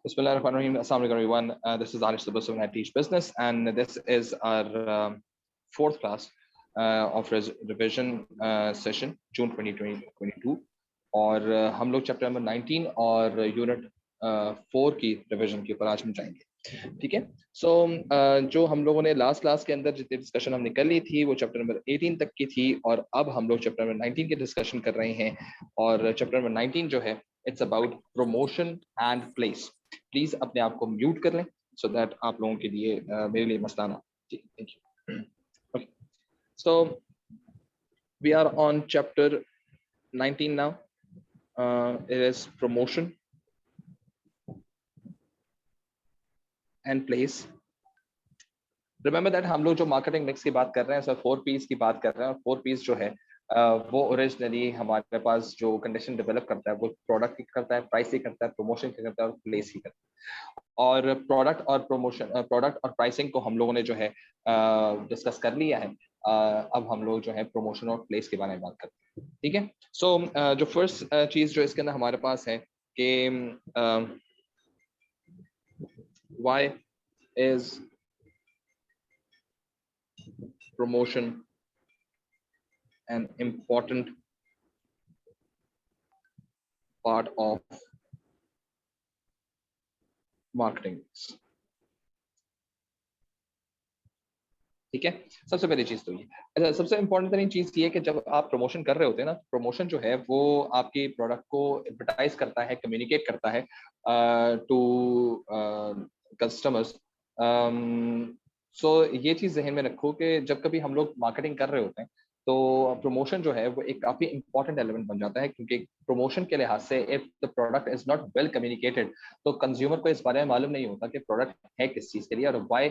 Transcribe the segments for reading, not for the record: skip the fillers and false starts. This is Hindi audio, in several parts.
Bismillahirrahmanirrahim. Assalamu alaikum everyone. This is Arish Subhasu and I teach business, and this is our fourth class of revision session, June 2022. और हम लोग चैप्टर नंबर 19 और यूनिट 4 की रिविजन के ऊपर आज हम जाएंगे. ठीक है. सो जो हम लोगों ने लास्ट क्लास के अंदर जितनी डिस्कशन हमने कर ली थी वो चैप्टर नंबर 18 तक की थी, और अब हम लोग चैप्टर नंबर 19 की डिस्कशन कर रहे हैं. और चैप्टर नंबर 19 जो है it's about promotion and place. Please अपने आप को म्यूट कर लें सो दैट आप लोगों के लिए मेरे लिए मसला ना. Thank you. Okay, so we are on chapter 19 now. It is promotion and place. Remember that हम लोग जो मार्केटिंग मिक्स की बात कर रहे हैं सर 4 P's की बात कर रहे हैं. और 4 P's जो है वो ओरिजिनली हमारे पास जो कंडीशन डेवलप करता है वो प्रोडक्ट की करता है, प्राइस की करता है, प्रमोशन की करता है और प्लेस की करता है. और प्रोडक्ट और प्रमोशन, प्रोडक्ट और प्राइसिंग को हम लोगों ने जो है डिस्कस कर लिया है. अब हम लोग जो है प्रमोशन और प्लेस के बारे में बात करते हैं. ठीक है. सो जो फर्स्ट चीज जो इसके अंदर हमारे पास है कि why is promotion an important part of marketing. ठीक है. सबसे पहली चीज तो ये. अच्छा, सबसे इंपॉर्टेंट तरीन चीज ये है कि जब आप प्रमोशन कर रहे होते हैं ना, प्रमोशन जो है वो आपकी प्रोडक्ट को एडवर्टाइज करता है, कम्युनिकेट करता है टू कस्टमर्स. सो ये चीज जहन में रखो कि जब कभी हम लोग मार्केटिंग कर रहे होते हैं तो प्रमोशन जो है वो एक काफी इंपॉर्टेंट एलिमेंट बन जाता है, क्योंकि प्रमोशन के लिहाज से if the product is not well communicated तो कंज्यूमर को इस बारे में मालूम नहीं होता कि प्रोडक्ट है किस चीज के लिए और why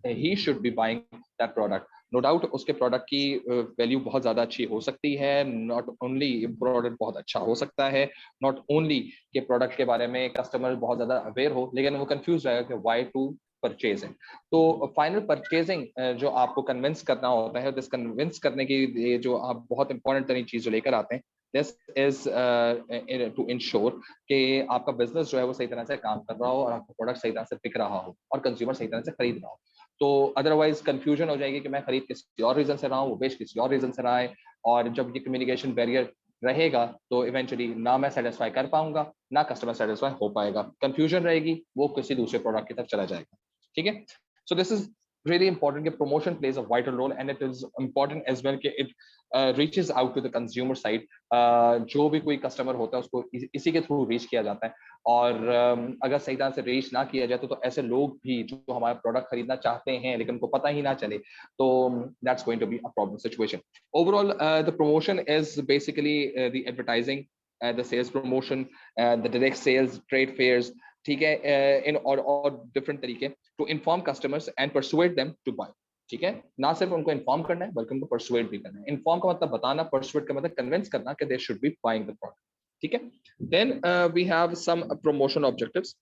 he should be buying that product. No doubt उसके प्रोडक्ट की वैल्यू बहुत ज्यादा अच्छी हो सकती है, नॉट ओनली प्रोडक्ट बहुत अच्छा हो सकता है, नॉट ओनली के प्रोडक्ट के बारे में कस्टमर बहुत ज्यादा अवेयर हो, लेकिन वो कंफ्यूज रहेगा कि व्हाई टू परचेज है. तो फाइनल परचेजिंग जो आपको कन्विंस करना होता है, दिस कन्विंस करने की जो आप बहुत इंपॉर्टेंट तरीके चीज जो लेकर आते हैं, दिस इज टू इंश्योर कि आपका बिजनेस जो है वो सही तरह से काम कर रहा हो और आपका प्रोडक्ट सही तरह से बिक रहा हो और कंज्यूमर सही तरह से खरीद रहा हो. तो अदरवाइज कंफ्यूजन हो जाएगी कि मैं खरीद किसी और रीजन से रहा हूँ, वो बेच किसी और रीजन से रहा है, और जब ये कम्युनिकेशन बैरियर रहेगा तो इवेंचुअली ना मैं सेटिस्फाई कर पाऊंगा ना कस्टमर सेटिस्फाई हो पाएगा. कंफ्यूजन रहेगी, वो किसी दूसरे प्रोडक्ट की तरफ चला जाएगा. ठीक है. So this is really important कि promotion plays a vital role and it is important as well कि it reaches out to the consumer side. जो भी कोई कस्टमर होता है उसको इसी के थ्रू रीच किया जाता है, और अगर सही तरह से रीच ना किया जाए तो ऐसे लोग भी जो हमारा प्रोडक्ट खरीदना चाहते हैं लेकिन उनको पता ही ना चले तो that's going to be a problem situation. Overall the promotion is basically the advertising, the sales promotion, the direct sales, trade fairs. ठीक है. इन और डिफरेंट तरीके to inform customers and persuade them to buy. ठीक है. ना सिर्फ उनको इन्फॉर्म करना है बल्कि उनको परसुएड भी करना है. इन्फॉर्म का मतलब बताना, परसुएड का मतलब कन्विंस करना कि they should be buying the product. ठीक है. Then we have some promotion objectives.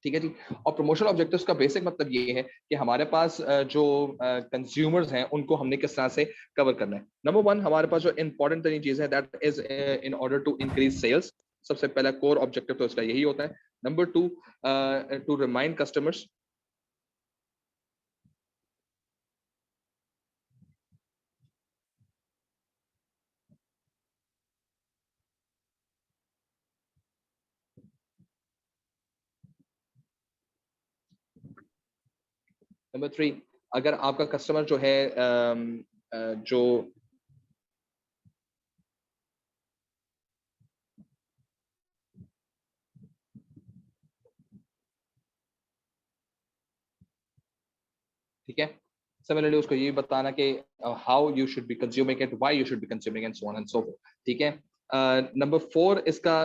ठीक है जी. और प्रमोशनल ऑब्जेक्टिव्स का बेसिक मतलब ये है कि हमारे पास जो कंज्यूमर्स हैं उनको हमने किस तरह से कवर करना है. नंबर 1 हमारे पास जो इंपॉर्टेंट तरीन चीज है that is in order to increase sales. सबसे पहला कोर ऑब्जेक्टिव तो इसका यही होता है. Number 2 to remind customers. Number 3 अगर आपका कस्टमर जो है जो ठीक है. सिमिलरली उसको ये बताना कि how you should be consuming it, why you should be consuming and so on and so fourth. ठीक है. नंबर 4 इसका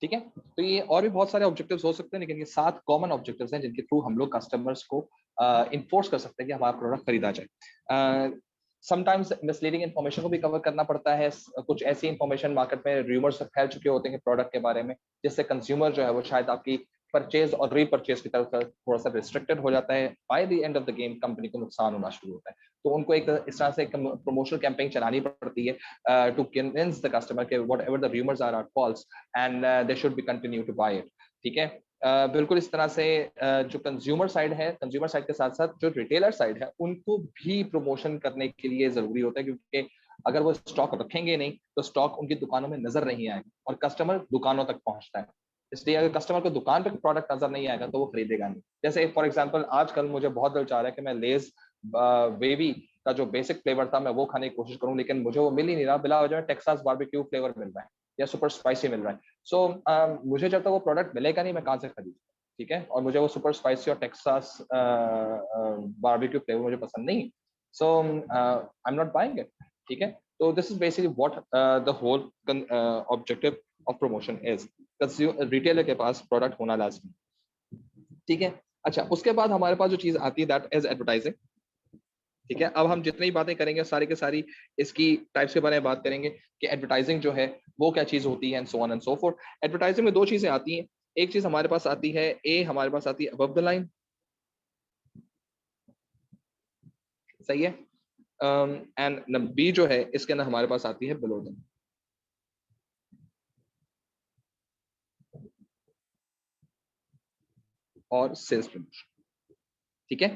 ठीक है। तो ये और भी बहुत सारे ऑब्जेक्टिव्स हो सकते हैं, लेकिन ये 7 कॉमन ऑब्जेक्टिव्स हैं जिनके थ्रू हम लोग कस्टमर्स को इन्फोर्स कर सकते हैं कि हमारा प्रोडक्ट खरीदा जाए। समटाइम्स मिसलीडिंग इन्फॉर्मेशन को भी कवर करना पड़ता है। कुछ ऐसी इन्फॉर्मेशन मार्केट में रूमर्स फैल चुके होते हैं प्रोडक्ट के बारे में, जिससे कंज्यूमर जो है वो शायद आपकी परचेज और रीपरचेज की तरफ थोड़ा सा रिस्ट्रिक्टेड हो जाता है। By the end of the game company को नुकसान होना शुरू होता है। तो उनको एक इस तरह से प्रमोशनल कैंपेन चलानी पड़ती है टू कन्विंस द कस्टमर के whatever the rumours are false and they should be continue to buy it. ठीक है। बिल्कुल इस तरह से जो कंज्यूमर साइड है, कंज्यूमर साइड के साथ साथ जो रिटेलर साइड है, उनको भी प्रमोशन करने के लिए जरूरी होता है, क्योंकि अगर वो स्टॉक रखेंगे नहीं तो स्टॉक उनकी दुकानों में नजर नहीं आएगा और कस्टमर दुकानों तक पहुंचता है। इसलिए अगर कस्टमर को दुकान पर प्रोडक्ट नजर नहीं आएगा तो वो खरीदेगा नहीं। जैसे फॉर एग्जाम्पल आजकल मुझे बहुत दिल चाह रहा है कि मैं लेज बेबी का जो बेसिक फ्लेवर था मैं वो खाने की कोशिश करूं, लेकिन मुझे वो मिल ही नहीं रहा। बिला वजह टेक्सास बारबेक्यू फ्लेवर मिल रहा है या सुपर स्पाइसी मिल रहा है। सो मुझे जब तक वो प्रोडक्ट मिलेगा नहीं मैं कहाँ से खरीदूँ? ठीक है। और मुझे वो सुपर स्पाइसी और टेक्सास बारबेक्यू फ्लेवर मुझे पसंद नहीं। So I am not buying it. ठीक है। तो this is basically what the whole objective of promotion is. Retailer के पास प्रोडक्ट होना लाजमी। ठीक है। अच्छा, उसके बाद हमारे पास जो चीज आती है दैट इज एडवर्टाइजिंग। ठीक है। अब हम जितनी बातें करेंगे सारी के सारी इसकी टाइप्स के बारे में बात करेंगे कि एडवर्टाइजिंग जो है वो क्या चीज होती है and so on and so fourth. Advertising में दो चीजें आती हैं। एक चीज हमारे पास आती है हमारे पास आती है अबव द लाइन। सही है। एंड बी जो है इसके अंदर हमारे पास आती है बिलो द। और सेल्स प्रमोशन। ठीक है।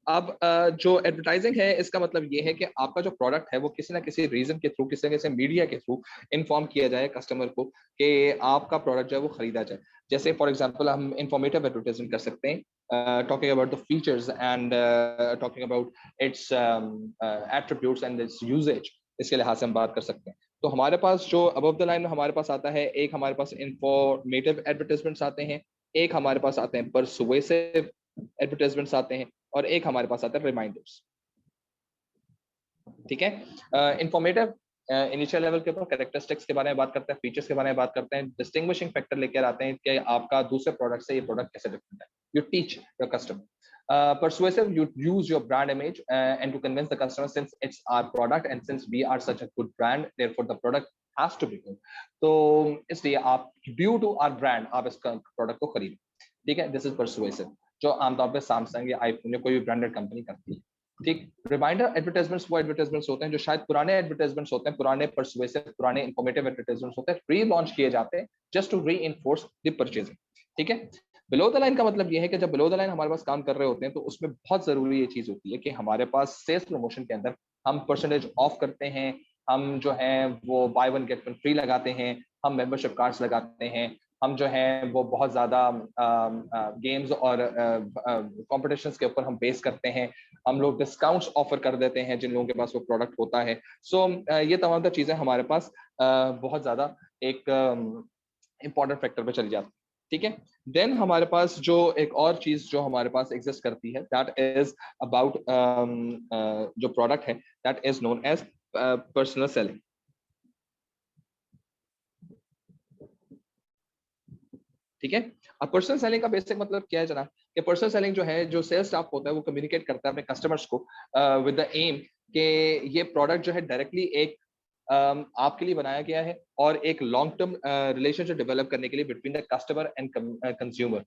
अब जो एडवर्टाइजिंग है इसका मतलब ये है कि आपका जो प्रोडक्ट है वो किसी ना किसी रीजन के थ्रू, किसी ना किसी मीडिया के थ्रू इन्फॉर्म किया जाए कस्टमर को कि आपका प्रोडक्ट जो है वो खरीदा जाए। जैसे फॉर एग्जांपल हम इंफॉर्मेटिव एडवर्टाइजमेंट कर सकते हैं, talking about the features and talking about its attributes and its usages. इसके लिहाज से हम बात कर सकते हैं। तो हमारे पास जो अबव द लाइन में हमारे पास आता है, एक हमारे पास इंफॉर्मेटिव एडवर्टाइजमेंट्स आते हैं, एक हमारे पास आते हैं परसुएसिव एडवर्टाइजमेंट्स आते हैं, और एक हमारे पास आता है रिमाइंडर्स। ठीक है। इंफॉर्मेटिव इनिशियल लेवल के ऊपर कैरेक्टरिस्टिक्स के बारे में बात करते हैं, फीचर्स के बारे में बात करते हैं, डिस्टिंग्विशिंग फैक्टर लेकर आते हैं कि आपका दूसरे प्रोडक्ट से ये प्रोडक्ट कैसे डिफरेंट है। You teach your customer. Persuasive, you use your brand image and to convince the customer, since it's our product and since we are such a good brand, therefore the product has to be good. तो इसलिए आप ड्यू टू आवर ब्रांड आप इस प्रोडक्ट को खरीदें। ठीक है। दिस इज परसुएसिव, जो आमतौर पे सैमसंग या आईफोन या कोई भी ब्रांडेड कंपनी करती है। ठीक। रिमाइंडर एडवर्टाइजमेंट्स वो एडवर्टाइजमेंट्स होते हैं जो शायद पुराने एडवर्टाइजमेंट्स होते हैं, पुराने परसुएसिव पुराने इंफॉर्मेटिव एडवर्टाइजमेंट्स होते हैं, री लॉन्च किए जाते हैं just to reinforce the purchasing. ठीक है। बिलो द लाइन का मतलब ये है कि जब बिलो द लाइन हमारे पास काम कर रहे होते हैं तो उसमें बहुत जरूरी ये चीज होती है कि हमारे पास सेल्स प्रमोशन के अंदर हम परसेंटेज ऑफ करते हैं, हम जो है वो bye one get one free लगाते हैं, हम मेंबरशिप कार्ड्स लगाते हैं, हम जो है वो बहुत ज्यादा गेम्स और कॉम्पिटिशन्स के ऊपर हम बेस करते हैं, हम लोग डिस्काउंट्स ऑफर कर देते हैं जिन लोगों के पास वो प्रोडक्ट होता है। सो ये तमाम चीजें हमारे पास बहुत ज्यादा एक इंपॉर्टेंट फैक्टर पे चली जाती है। ठीक है। देन हमारे पास जो एक और चीज जो हमारे पास एग्जिस्ट करती है दैट इज अबाउट जो प्रोडक्ट है that is known as personal selling. ठीक है। अब पर्सनल सेलिंग का बेसिक मतलब क्या है जनाब, कि पर्सनल सेलिंग जो है, जो सेल्स स्टाफ होता है वो कम्युनिकेट करता है अपने कस्टमर्स को विद द एम कि ये प्रोडक्ट जो है डायरेक्टली एक आपके लिए बनाया गया है और एक लॉन्ग टर्म रिलेशनशिप डेवलप करने के लिए between the customer and consumer.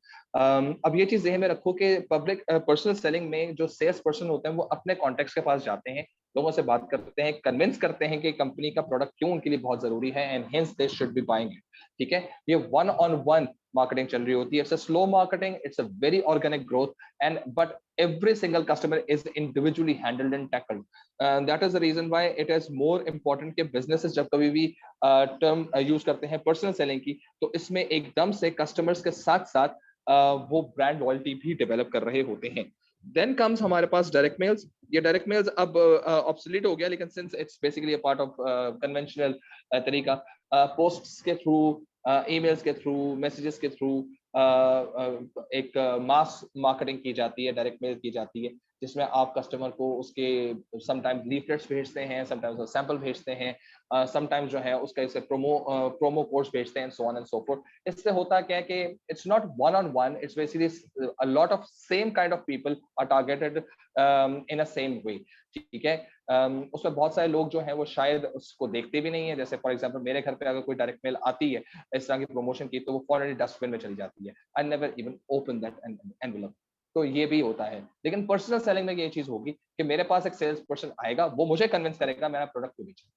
अब ये चीज ध्यान में रखो कि पब्लिक पर्सनल सेलिंग में जो सेल्स पर्सन होते हैं वो अपने कॉन्टेक्ट्स के पास जाते हैं, लोगों से बात करते हैं, कन्विंस करते हैं कि कंपनी का प्रोडक्ट क्यों उनके लिए बहुत जरूरी है and hence they should be buying it. ठीक है। ये वन ऑन वन मार्केटिंग चल रही होती है। It's a slow marketing, it's a very organic growth and but every single customer is individually handled and tackled. That is the reason why it is more important कि businesses जब कभी भी टर्म यूज करते हैं पर्सनल सेलिंग की, तो इसमें एकदम से कस्टमर्स के साथ साथ वो ब्रांड लॉयल्टी भी डेवलप कर रहे होते हैं। देन कम्स हमारे पास डायरेक्ट मेल्स। ये डायरेक्ट मेल्स अब ऑब्सोलीट हो गया, लेकिन since it's basically a part of conventional तरीका, पोस्ट्स के थ्रू, ईमेल्स के थ्रू, मैसेजेस के थ्रू एक मास मार्केटिंग की जाती है, डायरेक्ट मेल की जाती है, जिसमें आप कस्टमर को उसके समटाइम्स लीफलेट्स भेजते हैं, समटाइम्स सैंपल भेजते हैं, समटाइम्स जो है उसका इसे प्रोमो कोड्स भेजते हैं, so on and so forth. इससे होता क्या है कि it's not one on one, it's basically a lot of same kind of people are targeted in a same way, ठीक है। उसमें बहुत सारे लोग जो हैं वो शायद उसको देखते भी नहीं है। जैसे फॉर एग्जांपल मेरे घर पे अगर कोई डायरेक्ट मेल आती है इस तरह की प्रमोशन की, तो वो फॉरन डस्टबिन में चली जाती है। I never even open that envelope. तो ये भी होता है। लेकिन पर्सनल सेलिंग में ये चीज होगी कि मेरे पास एक सेल्स पर्सन आएगा, वो मुझे कन्विंस करेगा मेरा प्रोडक्ट को बेचना,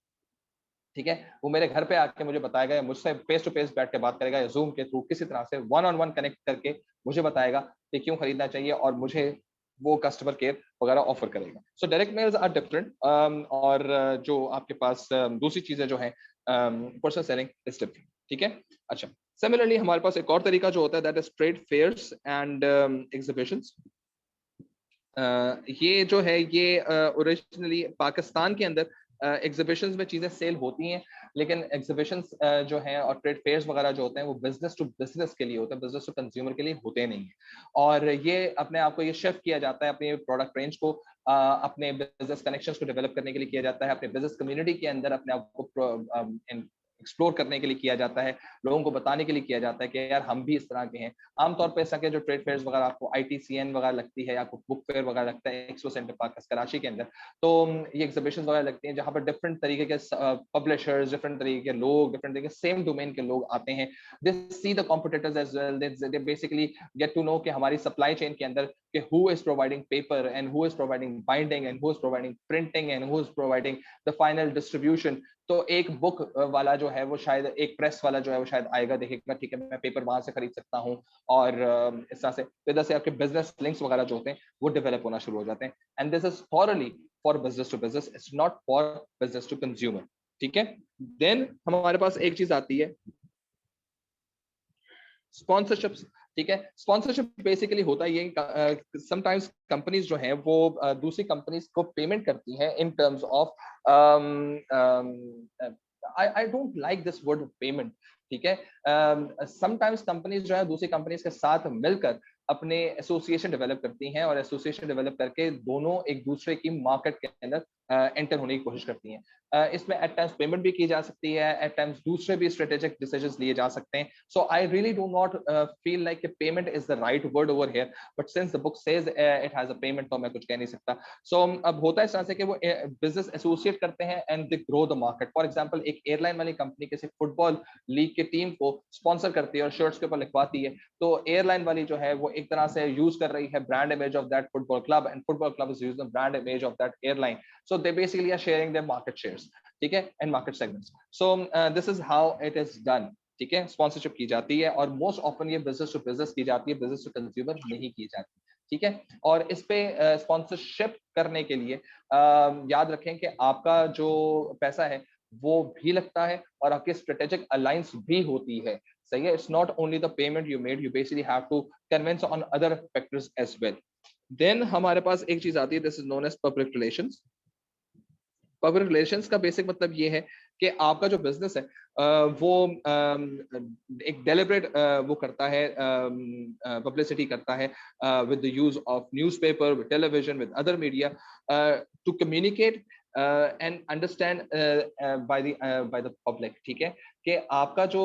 ठीक है। वो मेरे घर पे आके मुझे बताएगा, या मुझसे फेस टू फेस बैठ के बात करेगा, या जूम के थ्रू किसी तरह से वन ऑन वन कनेक्ट करके मुझे बताएगा कि क्यों खरीदना चाहिए, और मुझे वो कस्टमर केयर वगैरह ऑफर करेगा। So direct mails are different. और जो आपके पास दूसरी चीजें जो है पर्सनल सेलिंग इज डिफरेंट, ठीक है। अच्छा, सिमिलरली हमारे पास एक और तरीका जो होता है, that is trade fairs and exhibitions. ये जो है ये ओरिजिनली पाकिस्तान के अंदर एग्जीबिशंस में चीजें सेल होती हैं, लेकिन एग्जीबिशंस जो हैं और ट्रेड फेयर्स वगैरह जो होते हैं वो बिजनेस टू बिजनेस के लिए होते हैं, बिजनेस टू कंज्यूमर के लिए होते नहीं हैं। और ये अपने आप को ये शिफ्ट किया जाता है, अपने प्रोडक्ट रेंज को अपने बिजनेस कनेक्शंस को डेवलप करने के लिए किया जाता है, अपने बिजनेस कम्युनिटी के अंदर अपने आप को एक्सप्लोर करने के लिए किया जाता है, लोगों को बताने के लिए किया जाता है कि यार हम भी इस तरह के हैं। आमतौर पर ऐसा के जो ट्रेड फेयर्स वगैरह आपको ITCN वगैरह लगती है, या आपको बुक फेयर वगैरह लगता है एक्सपो सेंटर पार्क कराची के अंदर, तो ये एग्जीबिशन वगैरह लगती हैं जहाँ पर डिफरेंट तरीके के पब्लिशर्स, डिफरेंट तरीके के लोग, डिफरेंट तरीके सेम डोमेन के लोग आते हैं। They see the competitors as well, they basically get to know कि हमारी सप्लाई चेन के अंदर कि who is providing paper and who is providing binding and who is providing printing and who is providing the final distribution. तो एक बुक वाला जो है वो शायद, एक प्रेस वाला जो है वो शायद आएगा, देखेगा ठीक है मैं पेपर वहां से खरीद सकता हूँ, और इस तरह से इधर से आपके बिजनेस लिंक्स वगैरह जो होते हैं वो डेवलप होना शुरू हो जाते हैं। And this is thoroughly for business to business, it's not for business to consumer, ठीक है। देन हमारे पास एक चीज आती है स्पॉन्सरशिप्स, ठीक है। स्पॉन्सरशिप बेसिकली होता है समटाइम्स कंपनीज जो है वो दूसरी कंपनीज को पेमेंट करती है in terms of I don't like this word payment, ठीक है। समटाइम्स कंपनीज जो है दूसरी कंपनीज के साथ मिलकर अपने एसोसिएशन डेवलप करती हैं, और एसोसिएशन डेवलप करके दोनों एक दूसरे की मार्केट के अंदर एंटर होने की कोशिश करती हैं। इसमें एट टाइम्स पेमेंट भी की जा सकती है, एट टाइम्स दूसरे भी स्ट्रेटेजिक डिसीजंस लिए जा सकते हैं। So I really do not feel like payment is the right word over here, but since the book says it has a payment, तो मैं कुछ कह नहीं सकता। सो अब होता है इस तरह से कि वो बिजनेस एसोसिएट करते हैं and they grow the market. For example एक एयरलाइन वाली कंपनी किसी फुटबॉल लीग की टीम को स्पॉन्सर करती है और शर्ट्स के ऊपर लिखवाती है, तो एयरलाइन वाली जो है वो एक तरह से यूज कर रही है brand image of that football club, and football club is using the brand image of that airline. So they basically are sharing their market shares, ठीक है, and market segments. So this is how it is done, ठीक है। स्पॉन्सरशिप की जाती है, और मोस्ट ऑफन ये बिजनेस टू बिजनेस की जाती है, बिजनेस टू कंज्यूमर नहीं की जाती, ठीक है। और इस पे स्पॉन्सरशिप करने के लिए याद रखें कि आपका जो पैसा है वो भी लगता है, और आपकी स्ट्रेटेजिक अलायंस भी होती है, सही है। It's not only the payment you made, you basically have to convince on other factors as well. Then हमारे पास एक चीज आती है, this is known as public relations. Public relations का बेसिक मतलब ये है कि आपका जो बिजनेस है वो एक डेलिब्रेट वो करता है, पब्लिसिटी करता है with the use of newspaper, with television, with other media, to communicate and understand by the public, ठीक है। कि आपका जो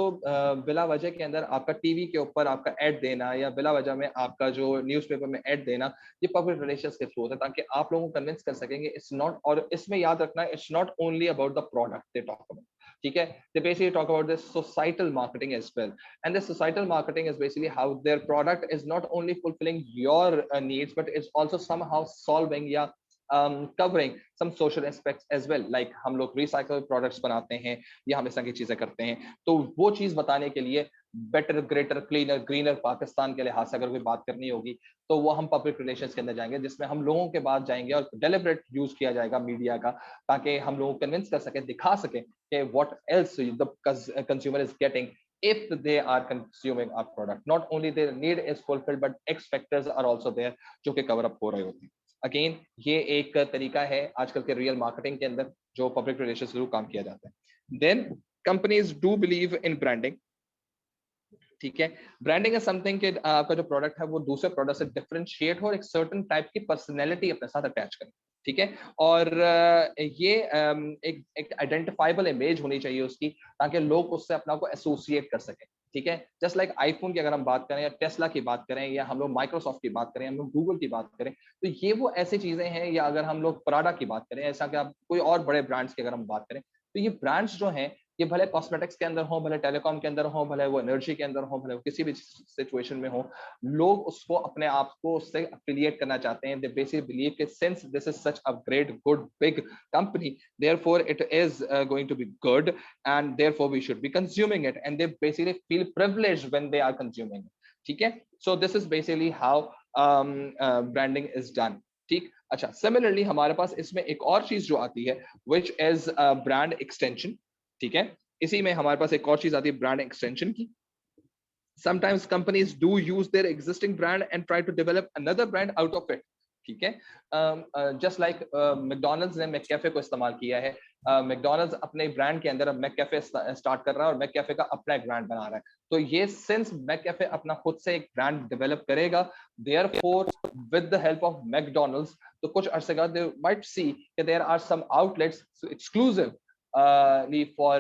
बिला वजह के अंदर आपका टीवी के ऊपर आपका ऐड देना, या बिला वजह में आपका जो न्यूज़पेपर में ऐड देना, ये पब्लिक रिलेशंस के थ्रू होता है, ताकि आप लोगों को कन्विंस कर सकेंगे। इट्स नॉट, और इसमें याद रखना, it's not only about the product they talk about, ठीक है। They basically talk about this societal marketing as well, and this societal marketing is basically how their product is not only fulfilling your needs, but is also somehow solving या covering some social aspects as well, like हम लोग recycled products बनाते हैं, या हम इस तरह की चीजें करते हैं। तो वो चीज बताने के लिए better, greater, cleaner, greener Pakistan के लिहाज से अगर कोई बात करनी होगी, तो वो हम पब्लिक रिलेशंस के अंदर जाएंगे, जिसमें हम लोगों के बाद जाएंगे और डेलिब्रेट यूज किया जाएगा मीडिया का, ताकि हम लोगों को कन्विंस कर सके, दिखा सके कि what else the consumer is getting if they are consuming our product. Not only their need is fulfilled, but X factors are also there जो कि cover up हो रहे होते हैं। अगेन ये एक तरीका है आजकल के रियल मार्केटिंग के अंदर जो पब्लिक रिलेशंस के थ्रू काम किया जाता है। Then companies do believe in branding, ठीक है। ब्रांडिंग इज समथिंग कि आपका जो प्रोडक्ट है वो दूसरे प्रोडक्ट से डिफरेंशिएट हो और एक सर्टेन टाइप की पर्सनैलिटी अपने साथ अटैच करे। ठीक है। और ये एक आइडेंटिफाइबल इमेज होनी चाहिए उसकी, ताकि लोग उससे अपना को एसोसिएट कर सकें। ठीक है। जस्ट लाइक आईफोन की अगर हम बात करें, या टेस्ला की बात करें, या हम लोग माइक्रोसॉफ्ट की बात करें, हम लोग गूगल की बात करें, तो ये वो ऐसी चीजें हैं। या अगर हम लोग प्राडा की बात करें, ऐसा कि आप कोई और बड़े ब्रांड्स की अगर हम बात करें, तो ये ब्रांड्स जो हैं ये भले कॉस्मेटिक्स के अंदर हो, भले टेलीकॉम के अंदर हो, भले वो एनर्जी के अंदर हो, भले वो किसी भी सिचुएशन में हो, लोग उसको अपने आप को उससे अफिलिएट करना चाहते हैं। दे बेसिकली बिलीव कि since this is such a great good big company, therefore it is going to be good, and therefore we should be consuming it, and they basically feel privileged when they are consuming it. ठीक है। So this is basically how branding is done. ठीक। अच्छा, सिमिलरली हमारे पास इसमें एक और चीज जो आती है, विच इज ब्रांड एक्सटेंशन। ठीक है। इसी में हमारे पास एक और चीज आती है ब्रांड एक्सटेंशन की। Sometimes companies do use their existing brand and try to develop another brand out of it. ठीक है। जस्ट लाइक मैकडोनल्ड्स ने मैककैफे को इस्तेमाल किया है। मैकडोनल्ड्स अपने ब्रांड के अंदर मैककैफे स्टार्ट कर रहा है और मैककैफे का अपना एक ब्रांड बना रहा है। तो ये सिंस मैककैफे अपना खुद से एक ब्रांड डेवलप करेगा, therefore with the help of McDonald's, तो कुछ अरसे बाद दे माइट सी कि there are some outlets exclusive for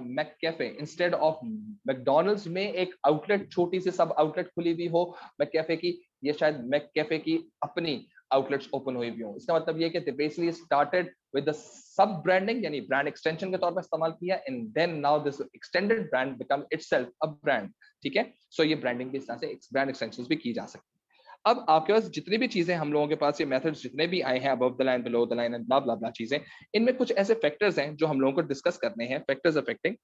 McCafe instead of McDonald's में एक आउटलेट, छोटी सी सब आउटलेट खुली हुई हो मैककैफे की, ये शायद मैककैफे की अपनी आउटलेट्स ओपन हुई भी हो। इसका मतलब ये कि they basically started with the sub branding, यानी ब्रांड एक्सटेंशन के तौर पर इस्तेमाल किया, and then now this extended brand become itself a brand. ठीक है। सो ये ब्रांडिंग के हिसाब से ब्रांड एक्सटेंशंस भी की जा सकती है। अब आपके पास जितनी भी चीजें हम लोगों के पास ये मेथड्स जितने भी आए हैं, above the line, below the line and blah blah blah चीजें, इनमें कुछ ऐसे फैक्टर्स हैं जो हम लोगों को डिस्कस करने हैं, फैक्टर्स अफेक्टिंग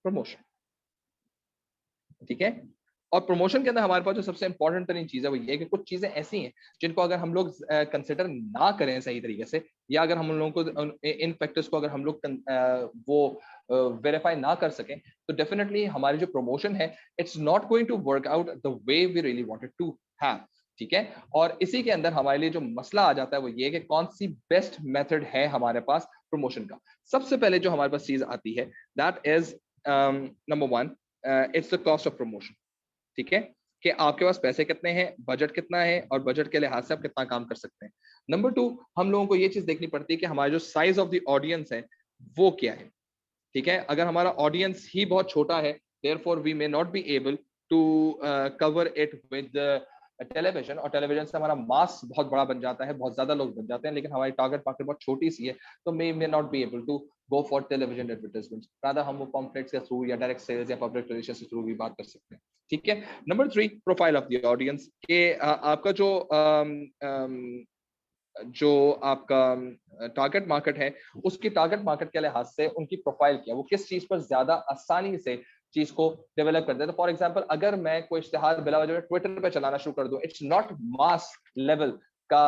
प्रमोशन। ठीक है। और प्रमोशन के अंदर हमारे पास जो सबसे इंपॉर्टेंट तरीन चीज है वो ये है कि कुछ चीजें ऐसी हैं जिनको अगर हम लोग कंसिडर ना करें सही तरीके से, या अगर हम लोगों को इन फैक्टर्स को अगर हम लोग वो वेरीफाई ना कर सकें, तो डेफिनेटली हमारी जो प्रमोशन है, it's not going to work out the way we really wanted to have. ठीक है। और इसी के अंदर हमारे लिए जो मसला आ जाता है वो ये कि कौन सी बेस्ट मेथड है हमारे पास प्रमोशन का। सबसे पहले जो हमारे पास चीज आती है, that is number one, it's the cost of promotion. ठीक है। कि आपके पास पैसे कितने हैं, बजट कितना है, और बजट के लिहाज से आप कितना काम कर सकते हैं। नंबर टू, हम लोगों को ये चीज देखनी पड़ती है कि हमारा जो साइज ऑफ द ऑडियंस है वो क्या है। ठीक है। अगर हमारा ऑडियंस ही बहुत छोटा है, therefore we may not be able to cover it with television, और टेलीविजन से हमारा मास बहुत बड़ा बन जाता है, बहुत ज्यादा लोग बन जाते हैं, लेकिन हमारी टारगेट मार्केट बहुत छोटी सी है, तो may not be able to go for television advertisement. Rather हम वो पॉम्पलेट्स के थ्रू या डायरेक्ट सेल्स या पब्लिक रिलेशंस के थ्रू भी बात कर सकते हैं। ठीक है। Number three, profile of the audience, के आपका जो आपका टारगेट मार्केट है, उसकी टारगेट मार्केट के लिहाज से उनकी प्रोफाइल क्या, वो किस चीज पर ज्यादा आसानी से चीज को डेवलप करते हैं। तो फॉर एग्जांपल, अगर मैं कोई इश्तेहार बिला वजह ट्विटर पे चलाना शुरू कर दूं, इट्स नॉट मास लेवल का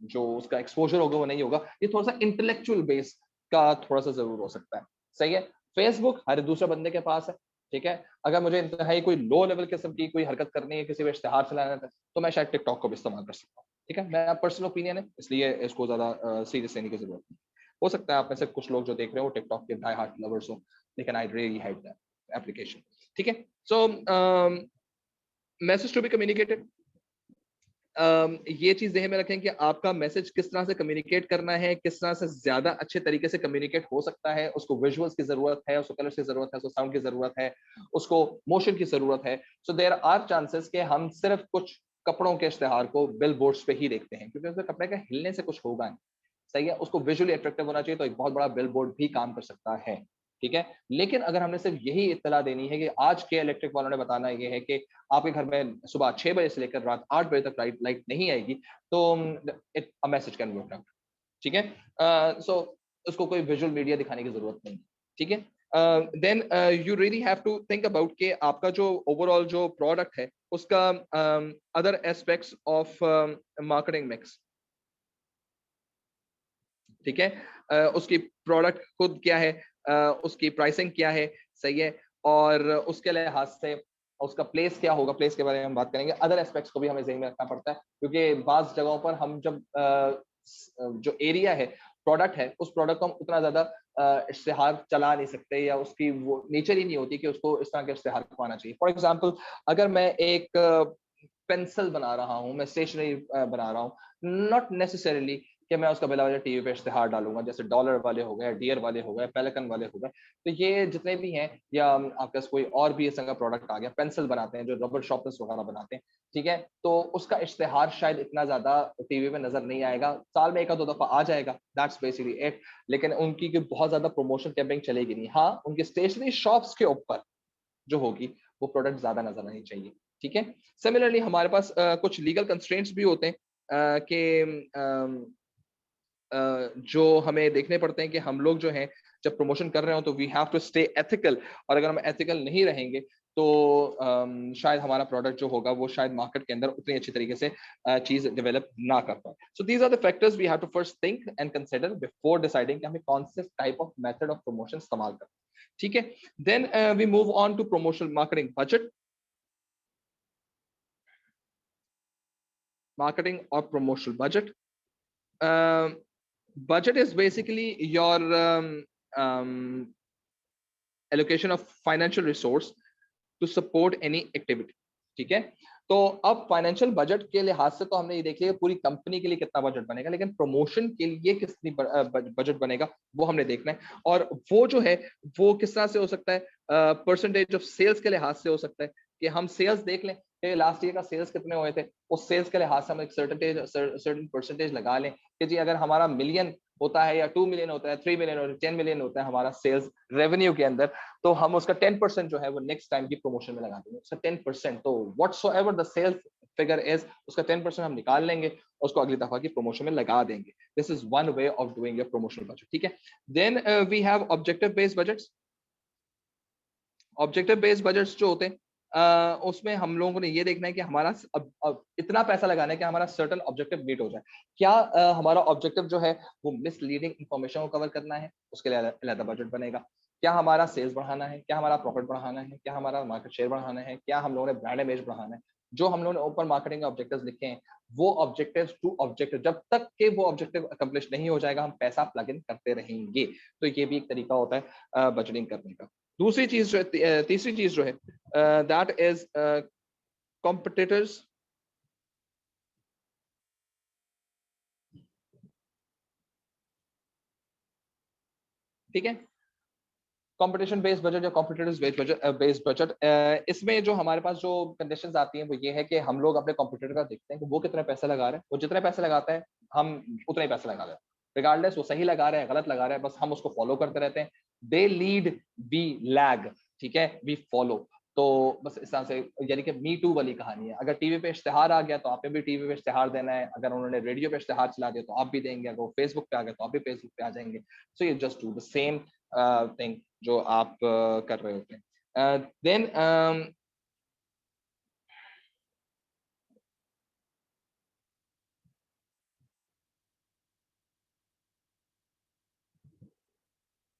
जो उसका एक्सपोजर होगा वो नहीं होगा, ये थोड़ा सा इंटेलेक्चुअल बेस का थोड़ा सा जरूर हो सकता है। सही है। फेसबुक हर दूसरे बंदे के पास है। ठीक है। अगर मुझे इंतहाई कोई लो लेवल किस्म की कोई हरकत करनी है, किसी भी इश्तेहार चलाना है, तो मैं शायद टिकटॉक को भी इस्तेमाल कर सकता हूँ। ठीक है। मेरा पर्सनल ओपिनियन है, इसलिए इसको ज्यादा सीरियस लेने की जरूरत नहीं। हो सकता है आप में से कुछ लोग जो देख रहे हो टिकटॉक के डाई हार्ट लवर्स हो, लेकिन I really hate that application. ठीक है। सो मैसेज टू बी कम्युनिकेटेड, ये चीज ध्यान में रखें कि आपका मैसेज किस तरह से कम्युनिकेट करना है, किस तरह से ज्यादा अच्छे तरीके से कम्युनिकेट हो सकता है। उसको विजुअल्स की जरूरत है, उसको कलर्स की जरूरत है, उसको साउंड की जरूरत है, उसको मोशन की जरूरत है। सो देयर आर चांसेस कि हम सिर्फ कुछ कपड़ों के इश्तेहार को बिल बोर्ड्स पे ही देखते हैं, क्योंकि उसके कपड़े का हिलने से कुछ होगा नहीं। सही है। उसको विजुअली अट्रैक्टिव होना चाहिए, तो एक बहुत बड़ा बिल बोर्ड भी काम कर सकता है। ठीक है। लेकिन अगर हमने सिर्फ यही इत्तला देनी है कि आज के इलेक्ट्रिक वालों ने बताना ये है कि आपके घर में सुबह 6 बजे से लेकर रात 8 बजे तक लाइट नहीं आएगी, तो it a message can work out. ठीक है। सो उसको कोई विजुअल मीडिया दिखाने की जरूरत नहीं। ठीक है। Then you really have to think about कि आपका जो ओवरऑल जो प्रोडक्ट है उसका other aspects of marketing mix. ठीक है। उसकी प्रोडक्ट खुद क्या है, उसकी प्राइसिंग क्या है। सही है। और उसके लिहाज से उसका प्लेस क्या होगा, प्लेस के बारे में हम बात करेंगे। अदर एस्पेक्ट्स को भी हमें ज़हन में रखना पड़ता है, क्योंकि बाज़ जगहों पर हम जब जो एरिया है प्रोडक्ट है उस प्रोडक्ट को हम उतना ज्यादा इश्तिहार चला नहीं सकते, या उसकी वो नेचर ही नहीं होती कि उसको इस तरह के इश्तिहार पाना चाहिए। फॉर एग्जाम्पल, अगर मैं एक पेंसिल बना रहा हूँ, मैं स्टेशनरी बना रहा हूँ, नॉट नेसेसरीली कि मैं उसका बिला वजह टीवी पे इश्तिहार डालूंगा, जैसे डॉलर वाले हो गए, डियर वाले हो गए, पेलिकन वाले हो गए, तो ये जितने भी हैं, या आपके पास कोई और भी इस तरह का प्रोडक्ट आ गया, पेंसिल बनाते हैं जो रबर शॉर्पनर्स वगैरह बनाते हैं, ठीक है, तो उसका इश्तिहार शायद इतना ज्यादा टीवी पे नजर नहीं आएगा, साल में एक दो दफा आ जाएगा, दैट्स बेसिकली इट। लेकिन उनकी कोई बहुत ज्यादा प्रमोशन कैंपेन चलेगी नहीं। हाँ, उनके स्टेशनरी शॉप्स के ऊपर जो होगी वो प्रोडक्ट ज्यादा नजर आनी चाहिए, ठीक है। सिमिलरली हमारे पास कुछ लीगल कंस्ट्रेंट्स भी होते हैं कि जो हमें देखने पड़ते हैं कि हम लोग जो हैं जब प्रमोशन कर रहे हो तो we have to stay ethical, और अगर हम एथिकल नहीं रहेंगे तो शायद हमारा प्रोडक्ट जो होगा वो शायद मार्केट के अंदर उतनी अच्छी तरीके से चीज डेवलप ना कर पाए। So these are the factors we have to first think and consider before deciding कि हमें कौन से type of method of promotion इस्तेमाल करना है, ठीक है। Then we move on to promotional marketing budget. Marketing और promotional budget, budget is basically your allocation of financial resource to support any activity, ठीक है। तो अब फाइनेंशियल बजट के लिहाज से तो हमने ये देख लिया पूरी कंपनी के लिए कितना बजट बनेगा, लेकिन प्रमोशन के लिए कितनी बजट बनेगा वो हमने देखना है। और वो जो है वो किस तरह से हो सकता है, परसेंटेज ऑफ सेल्स के लिहाज से हो सकता है कि हम सेल्स देख लें कि लास्ट ईयर का सेल्स कितने हुए थे, उस सेल्स के लिहाज से हम एक सर्टेन परसेंटेज लगा लें कि जी अगर हमारा मिलियन होता है, या 2 मिलियन होता है, 3 मिलियन होता है, 10 मिलियन होता है हमारा सेल्स रेवेन्यू के अंदर, तो हम उसका 10% जो है वो नेक्स्ट टाइम की प्रमोशन में लगा देंगे, उसका 10%। तो whatsoever the sales figure is, उसका 10% हम निकाल लेंगे, उसको अगली दफा की प्रमोशन में लगा देंगे। This is one way of doing your promotional budget, ठीक है। Then we have objective based budgets. Objective based budgets जो होते हैं उसमें हम लोगों ने ये देखना है कि हमारा अब इतना पैसा लगाना है कि हमारा सर्टन ऑब्जेक्टिव मीट हो जाए। क्या हमारा ऑब्जेक्टिव जो है वो मिसलीडिंग इंफॉर्मेशन को कवर करना है, उसके लिए अलग बजट बनेगा। क्या हमारा सेल्स बढ़ाना है, क्या हमारा प्रॉफिट बढ़ाना है, क्या हमारा मार्केट शेयर बढ़ाना है, क्या हम लोगों ने ब्रांड इमेज बढ़ाना है। जो हम लोगों ने ओपन मार्केटिंग के ऑब्जेक्टिव्स लिखे हैं वो ऑब्जेक्टिव्स टू ऑब्जेक्टिव, जब तक के वो ऑब्जेक्टिव अकम्प्लिश नहीं हो जाएगा हम पैसा प्लग इन करते रहेंगे। तो ये भी एक तरीका होता है बजटिंग करने का। दूसरी चीज जो है, तीसरी चीज जो है, दैट इज कॉम्पिटिटर्स। ठीक है, कंपटीशन बेस्ड बजट या कॉम्पिटिटर्स बेस्ड बजट, इसमें जो हमारे पास जो कंडीशंस आती हैं वो ये है कि हम लोग अपने कॉम्पिटिटर का देखते हैं कि वो कितने पैसे लगा रहे हैं, वो जितने पैसे लगाता है हम उतने ही पैसे लगा रहे हैं, रिगार्डलेस वो सही लगा रहे हैं गलत लगा रहे हैं, बस हम उसको फॉलो करते रहते हैं। दे लीड, वी लैग, ठीक है, वी फॉलो। तो बस इस तरह से, यानी कि मी टू वाली कहानी है। अगर टीवी पे इश्तिहार आ गया तो आपने भी टीवी पे इश्तिहार देना है, अगर उन्होंने रेडियो पे इश्तिहार चला दिया तो आप भी देंगे, अगर वो फेसबुक पे आ गया तो आप भी फेसबुक पे आ जाएंगे। So you just do the same thing जो आप कर रहे होते हैं। देन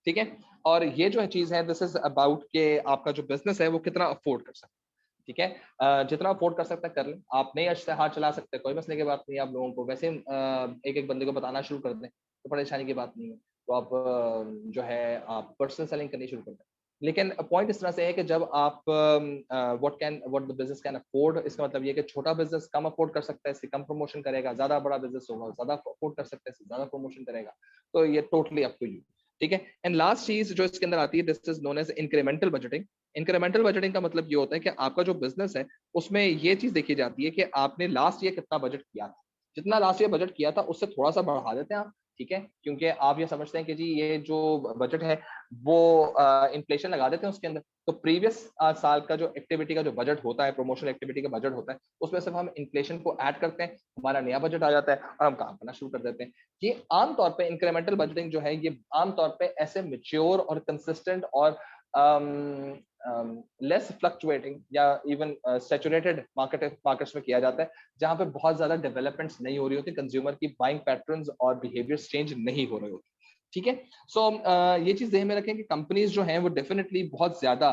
ठीक है, और ये जो है चीज है, दिस इज अबाउट के आपका जो बिजनेस है वो कितना अफोर्ड कर सकता है, ठीक है। जितना अफोर्ड कर सकता है कर लें, आप नहीं इश्तिहार चला सकते कोई मसले की बात नहीं, आप लोगों को वैसे एक एक बंदे को बताना शुरू कर दें तो परेशानी की बात नहीं है। तो आप जो है आप पर्सनल सेलिंग करनी शुरू कर दें। लेकिन पॉइंट इस तरह से है कि जब आप what the business can afford, इसका मतलब ये कि छोटा बिजनेस कम अफोर्ड कर सकता है, इससे कम प्रमोशन करेगा, ज्यादा बड़ा बिजनेस होगा ज्यादा अफोर्ड कर सकता है, इससे ज्यादा प्रमोशन करेगा। तो ये टोटली अप टू यू, ठीक है। एंड लास्ट चीज जो इसके अंदर आती है, this is known as incremental budgeting. Incremental budgeting का मतलब ये होता है कि आपका जो बिजनेस है उसमें ये चीज देखी जाती है कि आपने लास्ट ईयर कितना बजट किया था, जितना लास्ट ईयर बजट किया था उससे थोड़ा सा बढ़ा देते हैं आप, ठीक है, क्योंकि आप ये समझते हैं कि जी ये जो बजट है वो इन्फ्लेशन लगा देते हैं उसके अंदर। तो प्रीवियस साल का जो एक्टिविटी का जो बजट होता है, प्रमोशनल एक्टिविटी का बजट होता है, उसमें सिर्फ हम इन्फ्लेशन को ऐड करते हैं, हमारा नया बजट आ जाता है और हम काम करना शुरू कर देते हैं। ये आमतौर पे इंक्रीमेंटल बजटिंग जो है ये आमतौर पे ऐसे मेच्योर और कंसिस्टेंट और लेस फ्लक्चुएटिंग या इवन सैचुरेटेड मार्केट्स में किया जाता है, जहां पे बहुत ज्यादा डेवलपमेंट्स नहीं हो रही होती, कंज्यूमर की बाइंग पैटर्न्स और बिहेवियर चेंज नहीं हो रहे होते, ठीक है। सो ये चीज ध्यान में रखें कि कंपनीज जो हैं वो डेफिनेटली बहुत ज्यादा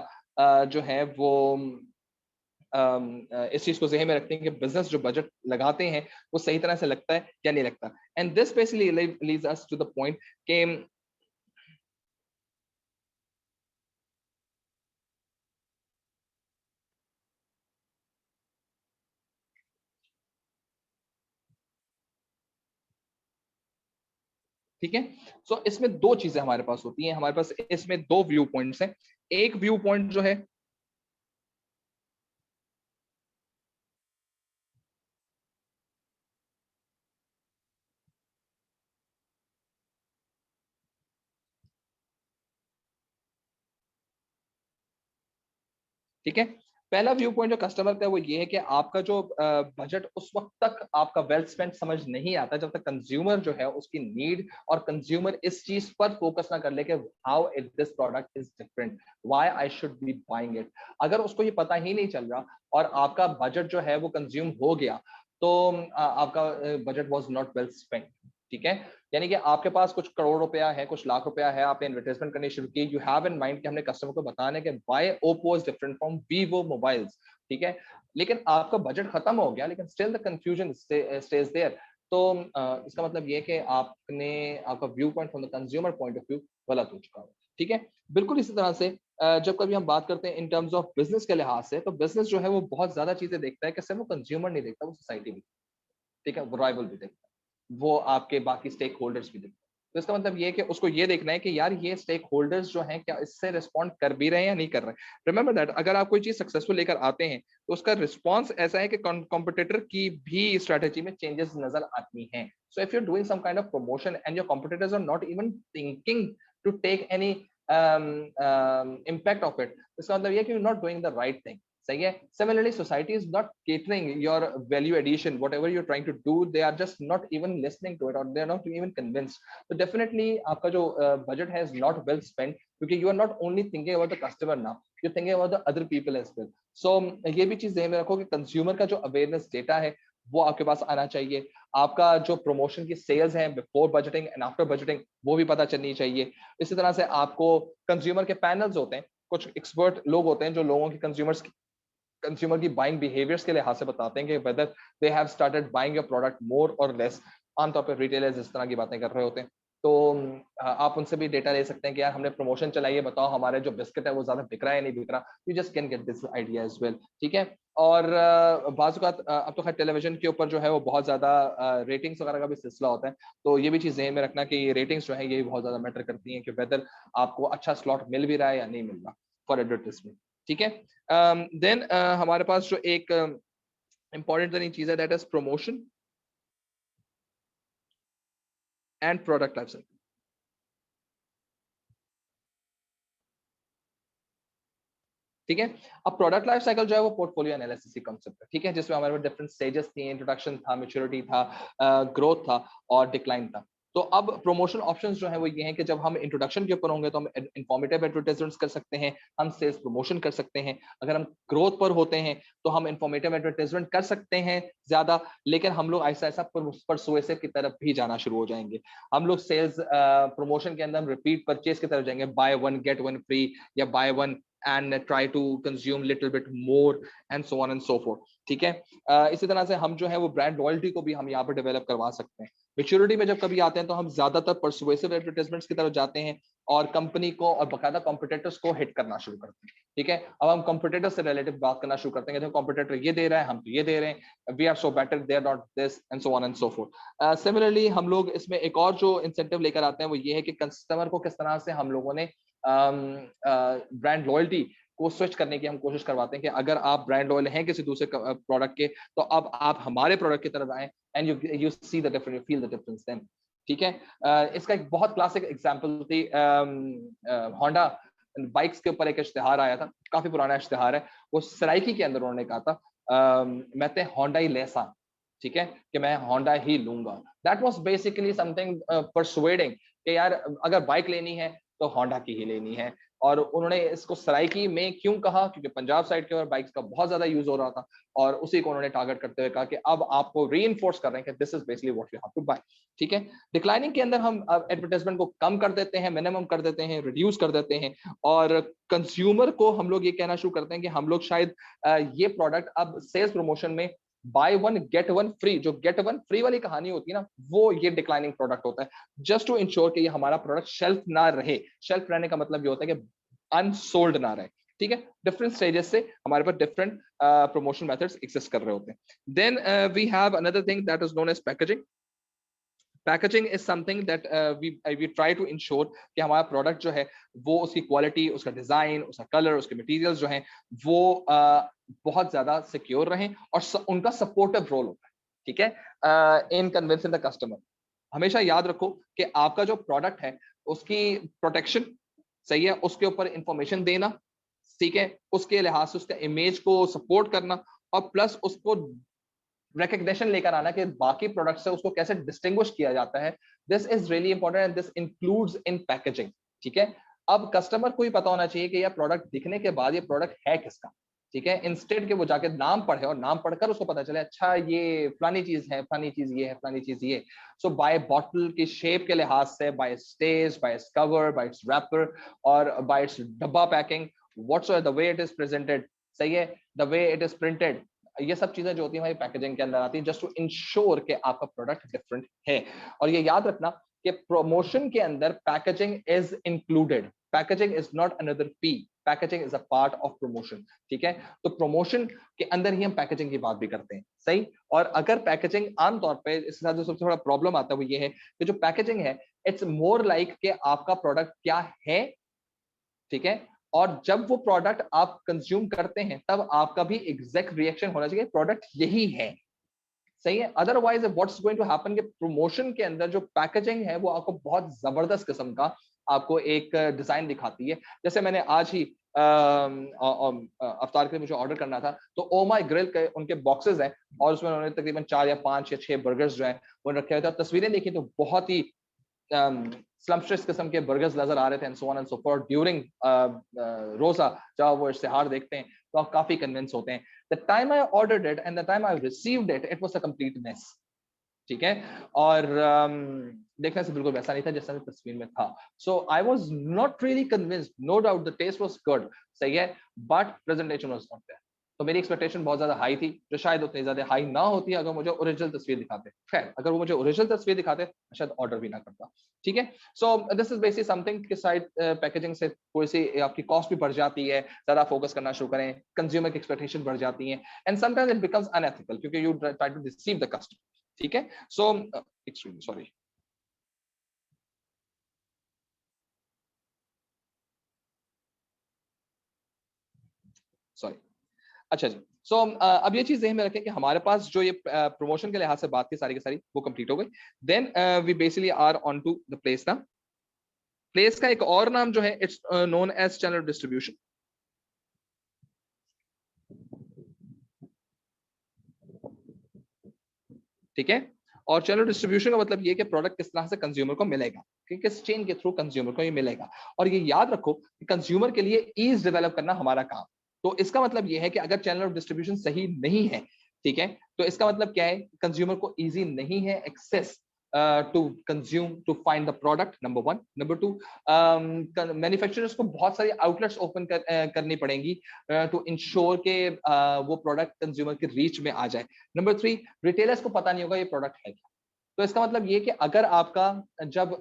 जो है वो इस चीज को ज़हन में रखते हैं कि बिजनेस जो बजट लगाते हैं वो सही तरह से लगता है या नहीं लगता। And this basically leads us to the point कि ठीक है। सो इसमें दो चीजें हमारे पास होती हैं, हमारे पास इसमें दो व्यू पॉइंट्स हैं। एक व्यू पॉइंट जो है ठीक है, पहला व्यू पॉइंट जो कस्टमर का है वो ये है कि आपका जो बजट उस वक्त तक आपका वेल स्पेंड समझ नहीं आता जब तक कंज्यूमर जो है उसकी नीड और कंज्यूमर इस चीज पर फोकस ना कर ले कि how it this product is different, why I should be buying it. अगर उसको ये पता ही नहीं चल रहा और आपका बजट जो है वो कंज्यूम हो गया तो आपका budget was not well spent. ठीक है, यानी कि आपके पास कुछ करोड़ रुपया है, कुछ लाख रुपया है, आपने एडवर्टाइजमेंट करनी शुरू की, यू हैव इन माइंड कि हमने कस्टमर को बताना है कि why Oppo is different from Vivo mobiles. ठीक है, लेकिन आपका बजट खत्म हो गया लेकिन still the confusion stage there. तो इसका मतलब ये है कि आपने आपका view point from the consumer point of view गलत हो चुका है। ठीक है, बिल्कुल इसी तरह से जब कभी हम बात करते हैं इन टर्म्स ऑफ बिजनेस के लिहाज से, तो बिजनेस जो है वो बहुत ज्यादा चीजें देखता है कि सिर्फ वो कंज्यूमर नहीं देखता, वो सोसाइटी भी, ठीक है, वो राइवल भी देखता है, वो आपके बाकी स्टेक होल्डर्स भी देखते हैं। तो इसका मतलब ये है कि उसको ये देखना है कि यार ये स्टेक होल्डर्स जो हैं क्या इससे रिस्पॉन्ड कर भी रहे हैं या नहीं कर रहे हैं। रिमेंबर दैट अगर आप कोई चीज सक्सेसफुल लेकर आते हैं तो उसका रिस्पॉन्स ऐसा है कि कॉम्पिटिटर की भी स्ट्रेटेजी में चेंजेस नजर आती हैं। So if you are doing some kind of promotion and your competitors are not even thinking to take any impact of it, इसका मतलब ये है कि you're not doing the right thing। सही है। Similarly, society is not catering your value addition, whatever you're trying to do, they are just not even listening to it or they are not even convinced. So definitely आपका जो budget है is not well spent क्योंकि you are not only thinking about the customer now, you're thinking about the other people as well. So ये भी चीज ध्यान में रखो कि consumer का जो awareness data है वो आपके पास आना चाहिए। आपका जो प्रमोशन की सेल्स है before budgeting and after budgeting वो भी पता चलनी चाहिए। इसी तरह से आपको कंज्यूमर के पैनल्स होते हैं, कुछ एक्सपर्ट लोग होते हैं जो लोगों की कंज्यूमर की बाइंग बिहेवियर्स के लिहाज से बताते हैं कि whether they have started buying your product more और लेस। आमतौर पर रिटेलर्स इस तरह की बातें कर रहे होते हैं। तो आप उनसे भी डेटा ले सकते हैं कि यार हमने प्रमोशन चलाई है, बताओ हमारे जो बिस्किट है वो ज्यादा बिक रहा है या नहीं बिक रहा। You just can get this idea as well. ठीक है, और बाज़ औक़ात अब तो खैर टेलीविजन के ऊपर जो है वो बहुत ज्यादा रेटिंग्स वगैरह का भी सिलसिला होता है। तो ये भी चीज ज़हन में रखना कि रेटिंग्स जो है ये भी बहुत ज्यादा मैटर करती हैं कि वेदर आपको अच्छा स्लॉट मिल भी रहा है या नहीं मिल रहा फॉर एडवर्टाइजमेंट। ठीक है, देन हमारे पास जो एक इंपॉर्टेंट चीज है that is promotion and product life cycle. ठीक है, अब प्रोडक्ट लाइफ साइकिल जो है वो पोर्टफोलियो एनालिसिस की कांसेप्ट है। ठीक है, जिसमें हमारे पास डिफरेंट स्टेजेस थी, इंट्रोडक्शन था, मैच्योरिटी था, ग्रोथ था और डिक्लाइन था। तो अब प्रमोशन ऑप्शंस जो है वो ये हैं कि जब हम इंट्रोडक्शन के ऊपर होंगे तो हम इंफॉर्मेटिव एडवर्टाइजमेंट्स कर सकते हैं, हम सेल्स प्रमोशन कर सकते हैं। अगर हम ग्रोथ पर होते हैं तो हम इंफॉर्मेटिव एडवर्टाइजमेंट कर सकते हैं ज्यादा, लेकिन हम लोग ऐसा ऐसा परसुएसिव की तरफ भी जाना शुरू हो जाएंगे। हम लोग सेल्स प्रमोशन के अंदर रिपीट परचेज की तरफ जाएंगे, buy one get one free या buy one and try to consume little bit more and so on and so forth। ठीक है, इसी तरह से हम जो है वो ब्रांड लॉयल्टी को भी हम यहाँ पर डेवलप करवा सकते हैं। मेच्योरिटी में जब कभी आते हैं तो हम ज्यादातर परसुएसिव एडवर्टाइजमेंट्स की तरफ जाते हैं और कंपनी को और बाकायदा कॉम्पिटिटर्स को हिट करना शुरू करते हैं। ठीक है, अब हम कॉम्पिटिटर से रिलेटिव बात करना शुरू करते हैं, देखो कॉम्पिटिटर ये दे रहा है हम तो ये दे रहे हैं, we are so better, they are not this and so on and so forth. Similarly हम लोग इसमें एक और जो इंसेंटिव लेकर आते हैं वो ये है कि कस्टमर को किस तरह से हम लोगों ने ब्रांड लॉयल्टी को स्विच करने की हम कोशिश करवाते हैं कि अगर आप ब्रांड लॉयल हैं किसी दूसरे प्रोडक्ट के तो अब आप हमारे प्रोडक्ट की तरफ आए and you see the difference, you feel the difference then. ठीक है, इसका एक बहुत क्लासिक एग्जांपल थी होंडा बाइक्स के ऊपर एक इश्तिहार आया था, काफी पुराना इश्तिहार है, वो सराइकी के अंदर उन्होंने कहा था मैं ते होंडा ही लेसा, ठीक है, कि मैं होंडा ही लूंगा। That was basically something persuading कि यार अगर बाइक लेनी है तो होंडा की ही लेनी है और उन्होंने इसको सराइकी में क्यों कहा, क्योंकि पंजाब साइड के और बाइक्स का बहुत ज्यादा यूज हो रहा था, और उसी को उन्होंने टारगेट करते हुए कहा कि अब आपको रीइंफोर्स कर रहे हैं कि this is basically what you have to buy. ठीक है, डिक्लाइनिंग के अंदर हम एडवर्टाइजमेंट को कम कर देते हैं, मिनिमम कर देते हैं, रिड्यूस कर देते हैं, और कंज्यूमर को हम लोग ये कहना शुरू करते हैं कि हम लोग शायद ये प्रोडक्ट अब सेल्स प्रमोशन में bye one get one free, जो गेट वन फ्री वाली कहानी होती है ना, वो ये डिक्लाइनिंग प्रोडक्ट होता है, जस्ट टू इंश्योर कि ये हमारा प्रोडक्ट शेल्फ ना रहे। शेल्फ रहने का मतलब ये होता है कि अनसोल्ड ना रहे। ठीक है, डिफरेंट स्टेजेस से हमारे पास डिफरेंट प्रमोशन मेथड्स एग्जिस्ट कर रहे होते हैं। Then we have another thing that is known as packaging. Packaging is something that we try to ensure कि हमारा प्रोडक्ट जो है वो उसकी क्वालिटी, उसका डिजाइन, उसका कलर, उसके मटेरियल्स जो हैं वो बहुत ज्यादा सिक्योर रहें, और उनका सपोर्टिव रोल होता है। ठीक है, इन कन्विंसिंग द कस्टमर। हमेशा याद रखो कि आपका जो प्रोडक्ट है उसकी प्रोटेक्शन सही है, उसके ऊपर इंफॉर्मेशन देना, ठीक है, उसके लिहाज से उसका इमेज को सपोर्ट करना, और प्लस उसको रिकग्निशन लेकर आना कि बाकी प्रोडक्ट से उसको कैसे डिस्टिंग्विश किया जाता है। This is really important and this includes in packaging. ठीक है, अब कस्टमर को ही पता होना चाहिए कि यह प्रोडक्ट दिखने के बाद ये प्रोडक्ट है किसका। ठीक है, इंस्टेड के वो जाके नाम पढ़े और नाम पढ़कर उसको पता चले अच्छा ये फलानी चीज है, फलानी चीज ये है, फलानी चीज ये। सो बाय बॉटल की शेप के लिहाज से, by stage, by its cover, by its wrapper, और बाय इट्स डब्बा packing, whatsoever the way it is presented, सही है, the way it is printed, ये सब चीजें जो होती है हमारी पैकेजिंग के अंदर आती है, जस्ट टू इंश्योर कि आपका प्रोडक्ट डिफरेंट है। और ये याद रखना कि प्रमोशन के अंदर packaging is included, packaging is not another P, packaging is a part of promotion. ठीक है, तो प्रमोशन के अंदर ही हम पैकेजिंग की बात भी करते हैं, सही। और अगर पैकेजिंग आमतौर पे इसके साथ जो सबसे बड़ा प्रॉब्लम आता है वो ये है कि जो पैकेजिंग है इट्स मोर लाइक कि आपका प्रोडक्ट क्या है। ठीक है, और जब वो प्रोडक्ट आप कंज्यूम करते हैं तब आपका भी एग्जैक्ट रिएक्शन होना चाहिए, प्रोडक्ट यही है, सही है। Otherwise what's going to happen कि प्रमोशन के अंदर जो पैकेजिंग है वो आपको बहुत जबरदस्त किस्म का आपको एक डिजाइन दिखाती है। जैसे मैंने आज ही अवतार के लिए मुझे ऑर्डर करना था, तो ओ माय ग्रिल के उनके बॉक्सेस हैं, और उसमें उन्होंने तकरीबन 4 या 5 या 6 बर्गर्स जो हैं वो रखे हुए थे। तस्वीरें देखी तो बहुत ही स्लम्पस्ट्रेस किस्म के बर्गर्स नजर आ रहे थे, and so on and so fourth. During रोजा जब वो इश्तिहार देखते हैं तो आप काफी कन्विंस होते हैं। The time I ordered it and the time I received it, it was a complete mess. ठीक है, और देखने से बिल्कुल वैसा नहीं था जैसा तस्वीर में था। So I was not really convinced, no doubt the taste was good, सही है, but presentation was not there. तो मेरी एक्सपेक्टेशन बहुत ज्यादा हाई थी, जो शायद उतनी ज्यादा हाई ना होती अगर मुझे ओरिजिनल तस्वीर दिखाते। खैर, अगर वो मुझे ओरिजिनल तस्वीर दिखाते शायद ऑर्डर भी ना करता। ठीक है, so this is basically something कि साइड पैकेजिंग से थोड़ी सी आपकी कॉस्ट भी बढ़ जाती है, ज्यादा फोकस करना शुरू करें, कंज्यूमर की एक्सपेक्टेशन बढ़ जाती है, and sometimes it becomes unethical क्योंकि you try to deceive the customer. ठीक है, सो एक्सट्रीमली सॉरी, सॉरी। अच्छा जी, सो अब ये चीज ध्यान में रखें कि हमारे पास जो ये प्रमोशन के लिहाज से बात की सारी वो कंप्लीट हो गई। Then we basically are on to the place ना। प्लेस का एक और नाम जो है it's known as channel distribution. ठीक है, और चैनल डिस्ट्रीब्यूशन का मतलब ये कि प्रोडक्ट किस तरह से कंज्यूमर को मिलेगा, कि किस चेन के थ्रू कंज्यूमर को ये मिलेगा। और ये याद रखो कि कंज्यूमर के लिए ईज डेवलप करना हमारा काम। तो इसका मतलब ये है कि अगर चैनल ऑफ डिस्ट्रीब्यूशन सही नहीं है, ठीक है, तो इसका मतलब क्या है, कंज्यूमर को ईजी नहीं है access to consume, to find the product, number one. Number two, manufacturers को बहुत सारी आउटलेट्स ओपन करनी पड़ेंगी टू इंश्योर के वो प्रोडक्ट कंज्यूमर की रीच में आ जाए। नंबर थ्री, रिटेलर्स को पता नहीं होगा ये प्रोडक्ट है क्या। तो इसका मतलब ये कि अगर आपका जब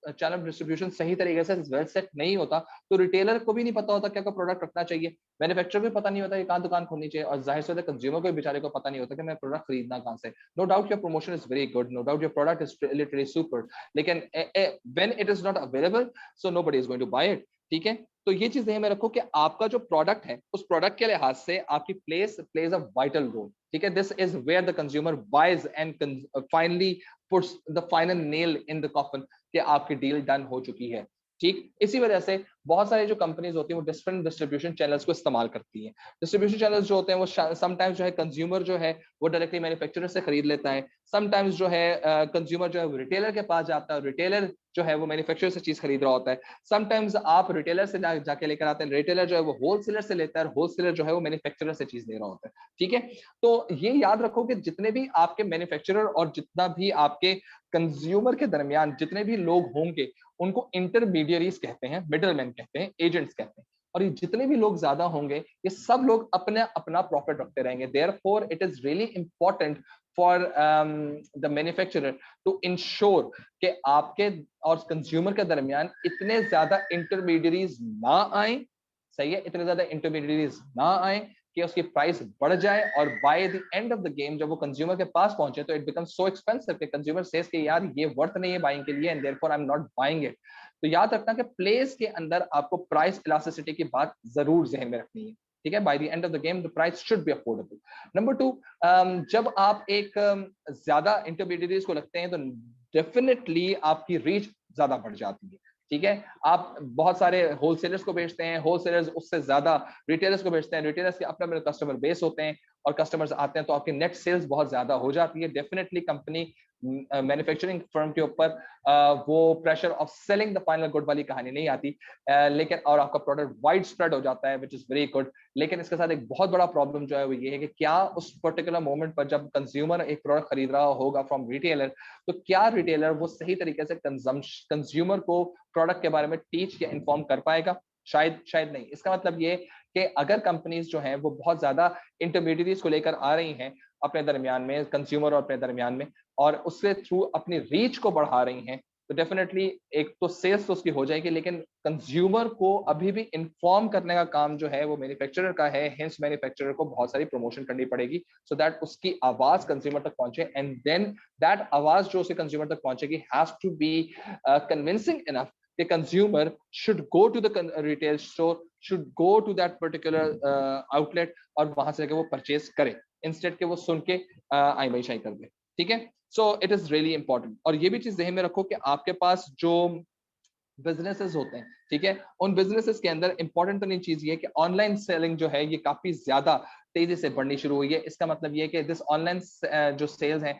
चैनल डिस्ट्रीब्यूशन सही तरीके से वेल सेट नहीं होता, तो रिटेलर को भी नहीं पता होता क्या प्रोडक्ट रखना चाहिए, मैन्युफैक्चरर को भी पता नहीं होता कि कहाँ दुकान खोलनी चाहिए, और जाहिर से कंज्यूमर को बेचारे को पता नहीं होता कि मैं प्रोडक्ट खरीदना कहाँ से। No doubt your promotion is very good, no doubt your product is literally super, लेकिन when it is not available, so nobody is going to buy it. ठीक है, तो ये चीज ध्यान में रखो कि आपका जो प्रोडक्ट है उस प्रोडक्ट के लिहाज से आपकी place plays a vital role. ठीक है, this is where the consumer buys and finally puts the final nail in the coffin कि आपकी डील डन हो चुकी है। ठीक, इसी वजह से बहुत सारी जो कंपनीज होती हैं वो डिफरेंट डिस्ट्रीब्यूशन चैनल्स को इस्तेमाल करती हैं। डिस्ट्रीब्यूशन चैनल्स जो होते हैं वो समटाइम्स जो है कंज्यूमर जो है वो डायरेक्टली मैन्युफैक्चरर से खरीद लेता है। समटाइम्स जो है कंज्यूमर जो है वो रिटेलर के पास जाता है, रिटेलर जो है वो मैन्युफैक्चरर से चीज खरीद रहा होता है। समटाइम्स आप रिटेलर से जाके लेकर आते हैं, रिटेलर जो है वो होलसेलर से लेता है और होलसेलर जो है वो मैन्युफैक्चरर से चीज ले रहा होता है। ठीक है, तो ये याद रखो कि जितने भी आपके मैन्युफैक्चरर और जितना भी आपके कंज्यूमर के दरमियान जितने भी लोग होंगे उनको इंटरमीडियरीज कहते हैं, मिडलमैन कहते हैं, एजेंट्स कहते हैं। और ये जितने भी लोग ज्यादा होंगे ये सब लोग अपना अपना प्रॉफिट रखते रहेंगे। Therefore it is really important for the manufacturer to ensure कि आपके और कंज्यूमर के दरमियान इतने ज्यादा इंटरमीडियरीज ना आए, सही है, इतने ज्यादा इंटरमीडियरीज ना आए कि उसकी प्राइस बढ़ जाए और by the end of the game जब वो कंज्यूमर के पास पहुंचे तो इट बिकम्स सो एक्सपेंसिव कि कंज्यूमर सेज कि यार ये वर्थ नहीं है बाइंग के लिए and therefore I am not buying it. तो याद रखना कि प्लेस के अंदर आपको प्राइस इलास्टिसिटी की बात जरूर जहन में रखनी है। ठीक है, by the end of the game the price should be affordable. Number 2, जब आप एक ज्यादा इंटरमीडिएटरीज को लगते हैं तो डेफिनेटली आपकी रीच ज्यादा बढ़ जाती है। ठीक है, आप बहुत सारे होलसेलर्स को बेचते हैं, होलसेलर्स उससे ज्यादा रिटेलर्स को बेचते हैं, रिटेलर्स के अपने अपने कस्टमर बेस होते हैं और कस्टमर्स आते हैं तो आपकी नेट सेल्स बहुत ज्यादा हो जाती है। डेफिनेटली कंपनी मैन्युफैक्चरिंग फर्म के ऊपर वो pressure of selling the final good वाली कहानी नहीं आती, लेकिन और आपका प्रोडक्ट वाइड स्प्रेड हो जाता है विच इज वेरी गुड। लेकिन इसके साथ एक बहुत बड़ा प्रॉब्लम जो है वो ये है कि क्या उस पर्टिकुलर मोमेंट पर जब कंज्यूमर एक प्रोडक्ट खरीद रहा होगा फ्रॉम रिटेलर तो क्या रिटेलर वो सही तरीके से कंज्यूमर को प्रोडक्ट के बारे में टीच या इन्फॉर्म कर पाएगा? शायद शायद नहीं। इसका मतलब ये कि अगर कंपनीज जो हैं वो बहुत ज्यादा इंटरमीडिएटरीज को लेकर आ रही हैं अपने दरमियान में, कंज्यूमर और अपने दरमियान में, और उसके थ्रू अपनी रीच को बढ़ा रही हैं, तो डेफिनेटली एक तो सेल्स तो उसकी हो जाएगी, लेकिन कंज्यूमर को अभी भी इन्फॉर्म करने का काम जो है वो मैन्युफैक्चरर का है। हेंस मैन्युफैक्चरर को बहुत सारी प्रमोशन करनी पड़ेगी सो दैट उसकी आवाज कंज्यूमर तक पहुंचे एंड देन दैट आवाज जो उसे कंज्यूमर तक पहुंचेगी has to be convincing enough कि consumer should go to the retail store, should go to that particular outlet और वहां से वो परचेज करे इंस्टेड के वो सुन के आई बाई शाई कर दे। ठीक है, so it is really important. और ये भी चीज ध्यान में रखो कि आपके पास जो बिजनेसेस होते हैं, ठीक है, उन बिजनेसेस के अंदर इंपॉर्टेंट तो नहीं चीज ये कि ऑनलाइन सेलिंग जो है ये काफी ज्यादा तेजी से बढ़नी शुरू हुई है। इसका मतलब ये कि दिस ऑनलाइन जो सेल्स हैं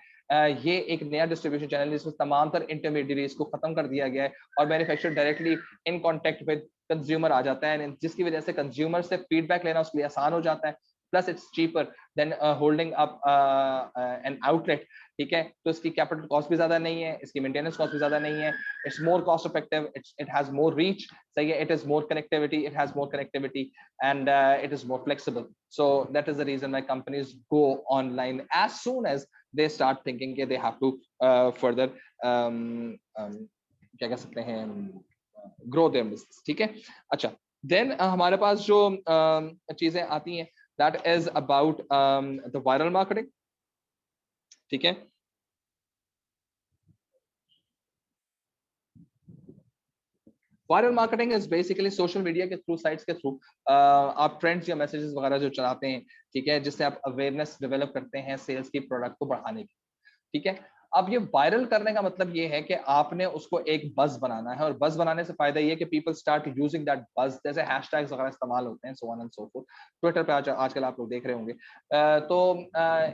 ये एक नया डिस्ट्रीब्यूशन चैनल है जिसमें तमाम तर इंटरमीडिएटरीज को खत्म कर दिया गया है और manufacturer directly in contact with consumer आ जाता है, जिसकी वजह से कंज्यूमर से फीडबैक लेना उसके लिए आसान हो जाता है। Plus it's cheaper than holding up an outlet. ठीक है, तो इसकी कैपिटल कॉस्ट भी ज्यादा नहीं है, इसकी मेंटेनेंस कॉस्ट भी ज्यादा नहीं है, it's more cost effective, it has more reach, so yeah, it is more connectivity, it has more connectivity, and it is more flexible. So that is the reason why companies go online as soon as they start thinking that they have to further क्या कह सकते हैं grow their business। ठीक है, अच्छा, then हमारे पास जो चीजें आती हैं that is about the viral marketing। ठीक है, viral marketing is basically social media के थ्रू, साइट्स के थ्रू आप ट्रेंड्स या मैसेजेस वगैरह जो चलाते हैं, ठीक है, जिससे आप अवेयरनेस डेवलप करते हैं सेल्स की, प्रोडक्ट को बढ़ाने की। ठीक है, अब ये वायरल करने का मतलब ये है कि आपने उसको एक बज बनाना है और बज बनाने से फायदा ये कि पीपल स्टार्ट यूजिंग दैट बज, जैसे हैशटैग्स वगैरह इस्तेमाल होते हैं, so on and so fourth. Twitter पे आजकल आप लोग देख रहे होंगे। तो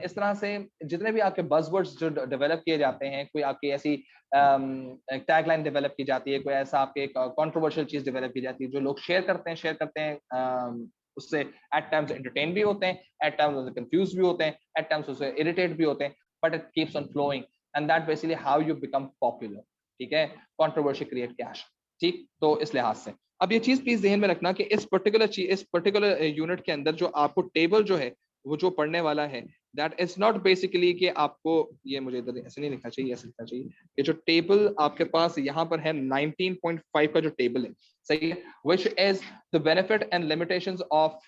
इस तरह से जितने भी आपके बजवर्ड्स जो डेवलप किए जाते हैं, कोई आपकी ऐसी टैगलाइन डेवलप की जाती है, कोई ऐसा आपके कंट्रोवर्शियल चीज डेवलप की जाती है जो लोग शेयर करते हैं उससे एट टाइम्स एंटरटेन भी होते हैं, एट टाइम्स कंफ्यूज भी होते हैं, एट टाइम्स उससे इरिटेट भी होते हैं, but it keeps on flowing and that basically how you become popular. ठीक है, कंट्रोवर्सी क्रिएट कैश। ठीक, तो इस लिहाज से अब ये चीज प्लीज ध्यान में रखना कि इस पर्टिकुलर यूनिट के अंदर जो आपको टेबल जो है वो जो पढ़ने वाला है, दैट इज नॉट बेसिकली कि आपको, ये मुझे इधर ऐसे नहीं लिखना चाहिए, ऐसे लिखना चाहिए। ये जो टेबल आपके पास यहाँ पर है 19.5 का जो टेबल है, सही है, which is the benefit and limitations of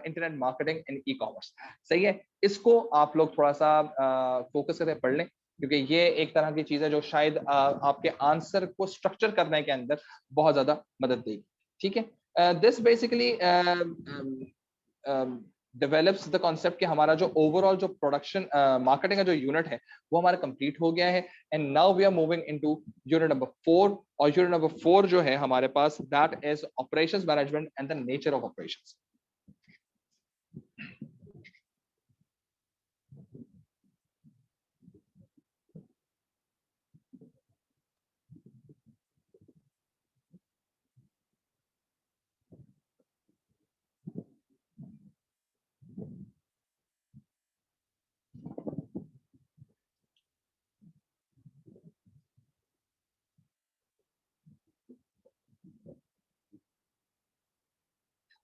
internet marketing and e-commerce। सही है, इसको आप लोग थोड़ा सा फोकस करके पढ़ लें क्योंकि ये एक तरह की चीज है जो शायद आपके आंसर को स्ट्रक्चर करने के अंदर बहुत ज्यादा मदद देगी। ठीक है, this basically develops the concept कि हमारा जो ओवरऑल जो प्रोडक्शन मार्केटिंग का जो यूनिट है वो हमारा कंप्लीट हो गया है, and now we are moving into unit number 4, और यूनिट नंबर 4 जो है हमारे पास that is operations management and the nature of operations.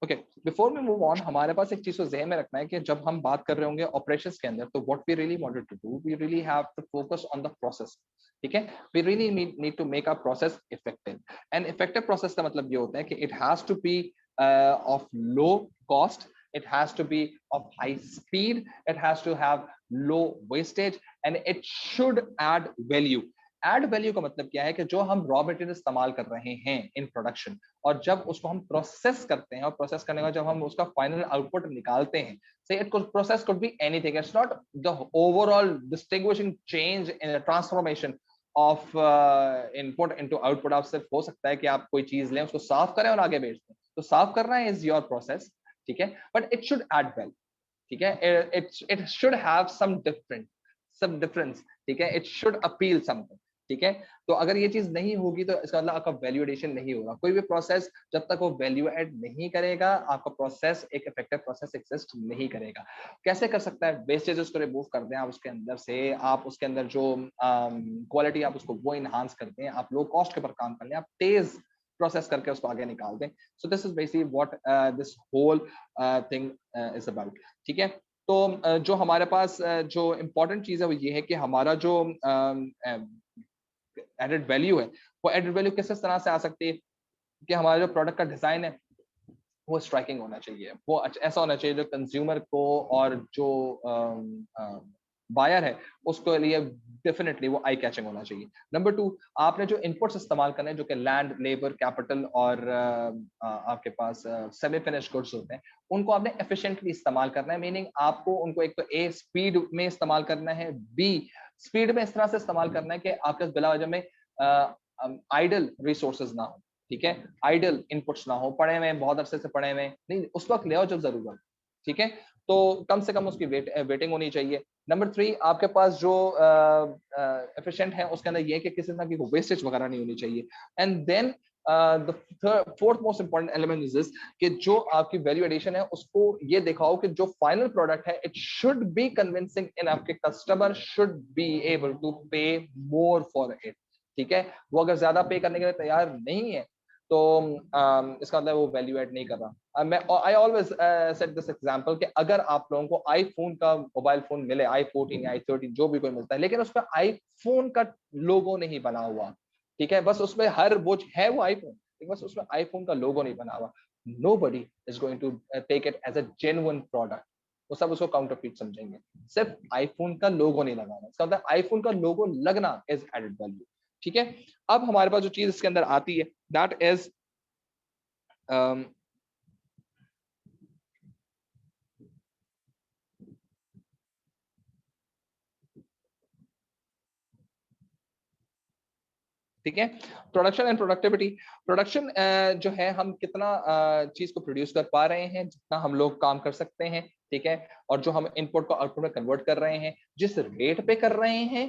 Okay, before we move on, हमारे पास एक चीज को ज़हन में रखना है कि जब हम बात कर रहे होंगे ऑपरेशंस के अंदर, तो what we really wanted to do, we really have to focus on the process. ठीक है, we really need to make our process effective, and effective process का मतलब ये होता है कि it has to be of low cost, it has to be of high speed, it has to have low wastage, and it should add value। Add value का मतलब क्या है कि जो हम रॉ मटेरियल इस्तेमाल कर रहे हैं इन प्रोडक्शन, और जब उसको हम प्रोसेस करते हैं, और प्रोसेस करने के बाद जब हम उसका फाइनल आउटपुट निकालते हैं, से it could process could be anything, it's not the overall distinguishing change in transformation of input into output. आप सिर्फ हो सकता है कि आप कोई चीज लें, उसको साफ करें और आगे बेच दें, तो साफ करना इज योर प्रोसेस, ठीक है, but it should add value, ठीक है, it should have some difference, ठीक है, इट शुड अपील समथिंग, ठीक है। तो अगर ये चीज नहीं होगी तो इसका मतलब आपका वैल्यू एडिशन नहीं होगा। कोई भी प्रोसेस जब तक वो वैल्यू एड नहीं करेगा, आपका प्रोसेस एक इफेक्टिव प्रोसेस एग्जिस्ट नहीं करेगा। कैसे कर सकता है? वेस्टेजेस को रिमूव कर दें आप उसके अंदर से, आप उसके अंदर जो क्वालिटी आप उसको वो इनहांस कर दें, आप लो कॉस्ट के ऊपर काम कर लें, आप तेज प्रोसेस करके उसको आगे निकाल दें। So this is basically what this whole thing is about, ठीक है। तो जो हमारे पास जो इम्पोर्टेंट चीज है वो ये है कि हमारा जो एडेड वैल्यू है, वो एडेड वैल्यू किस तरह से आ सकती है कि हमारा जो प्रोडक्ट का डिजाइन है वो स्ट्राइकिंग होना चाहिए, वो ऐसा होना चाहिए जो कंज्यूमर को और जो बायर है उसको लिए डेफिनेटली वो आई कैचिंग होना चाहिए। नंबर 2, आपने जो इनपुट्स इस्तेमाल करने हैं, जो कि लैंड, लेबर, कैपिटल और आपके पास सेमी फिनिश गुड्स होते हैं, उनको आपने एफिशिएंटली इस्तेमाल करना है। मीनिंग आपको उनको एक तो ए स्पीड में इस्तेमाल करना है, बी स्पीड में इस तरह से इस्तेमाल करना है कि आपके बिला वजह में आइडल रिसोर्सेज ना हो, ठीक है, आइडल इनपुट्स ना हो, पढ़े हुए बहुत अरसे से पढ़े हुए नहीं, उस वक्त ले आओ जब जरूरत, ठीक है, तो कम से कम उसकी वेटिंग होनी चाहिए। नंबर 3, आपके पास जो एफिशिएंट है उसके अंदर ये है कि किसी तरह की वेस्टेज वगैरह नहीं होनी चाहिए। And then the fourth most important element is this कि जो आपकी वैल्यू एडिशन है उसको ये दिखाओ कि जो फाइनल प्रोडक्ट है it should be convincing in, आपके customer should be able to pay more for it, ठीक है। वो अगर ज्यादा पे करने के लिए तैयार नहीं है तो इसका मतलब वो वैल्यू ऐड नहीं कर रहा। मैं I always set this example कि अगर आप लोगों को आईफोन का मोबाइल फोन मिले, i14 या i13 जो भी कोई मिलता है, लेकिन उसमें आईफोन का लोगो नहीं बना हुआ, ठीक है, बस उसमें हर वो है वो आईफोन, लेकिन बस उसमें आईफोन का लोगो नहीं बना हुआ, nobody is going to take it as a genuine product। वो सब उसको काउंटरफीट समझेंगे। सिर्फ आईफोन का लोगो नहीं लगाना, इसका मतलब आईफोन का लोगो लगना इज एडेड वैल्यू, ठीक है। अब हमारे पास जो चीज इसके अंदर आती है दैट इज ठीक है, प्रोडक्शन एंड प्रोडक्टिविटी। प्रोडक्शन जो है हम कितना चीज को प्रोड्यूस कर पा रहे हैं, जितना हम लोग काम कर सकते हैं, ठीक है, और जो हम इनपुट को आउटपुट में कन्वर्ट कर रहे हैं, जिस रेट पे कर रहे हैं,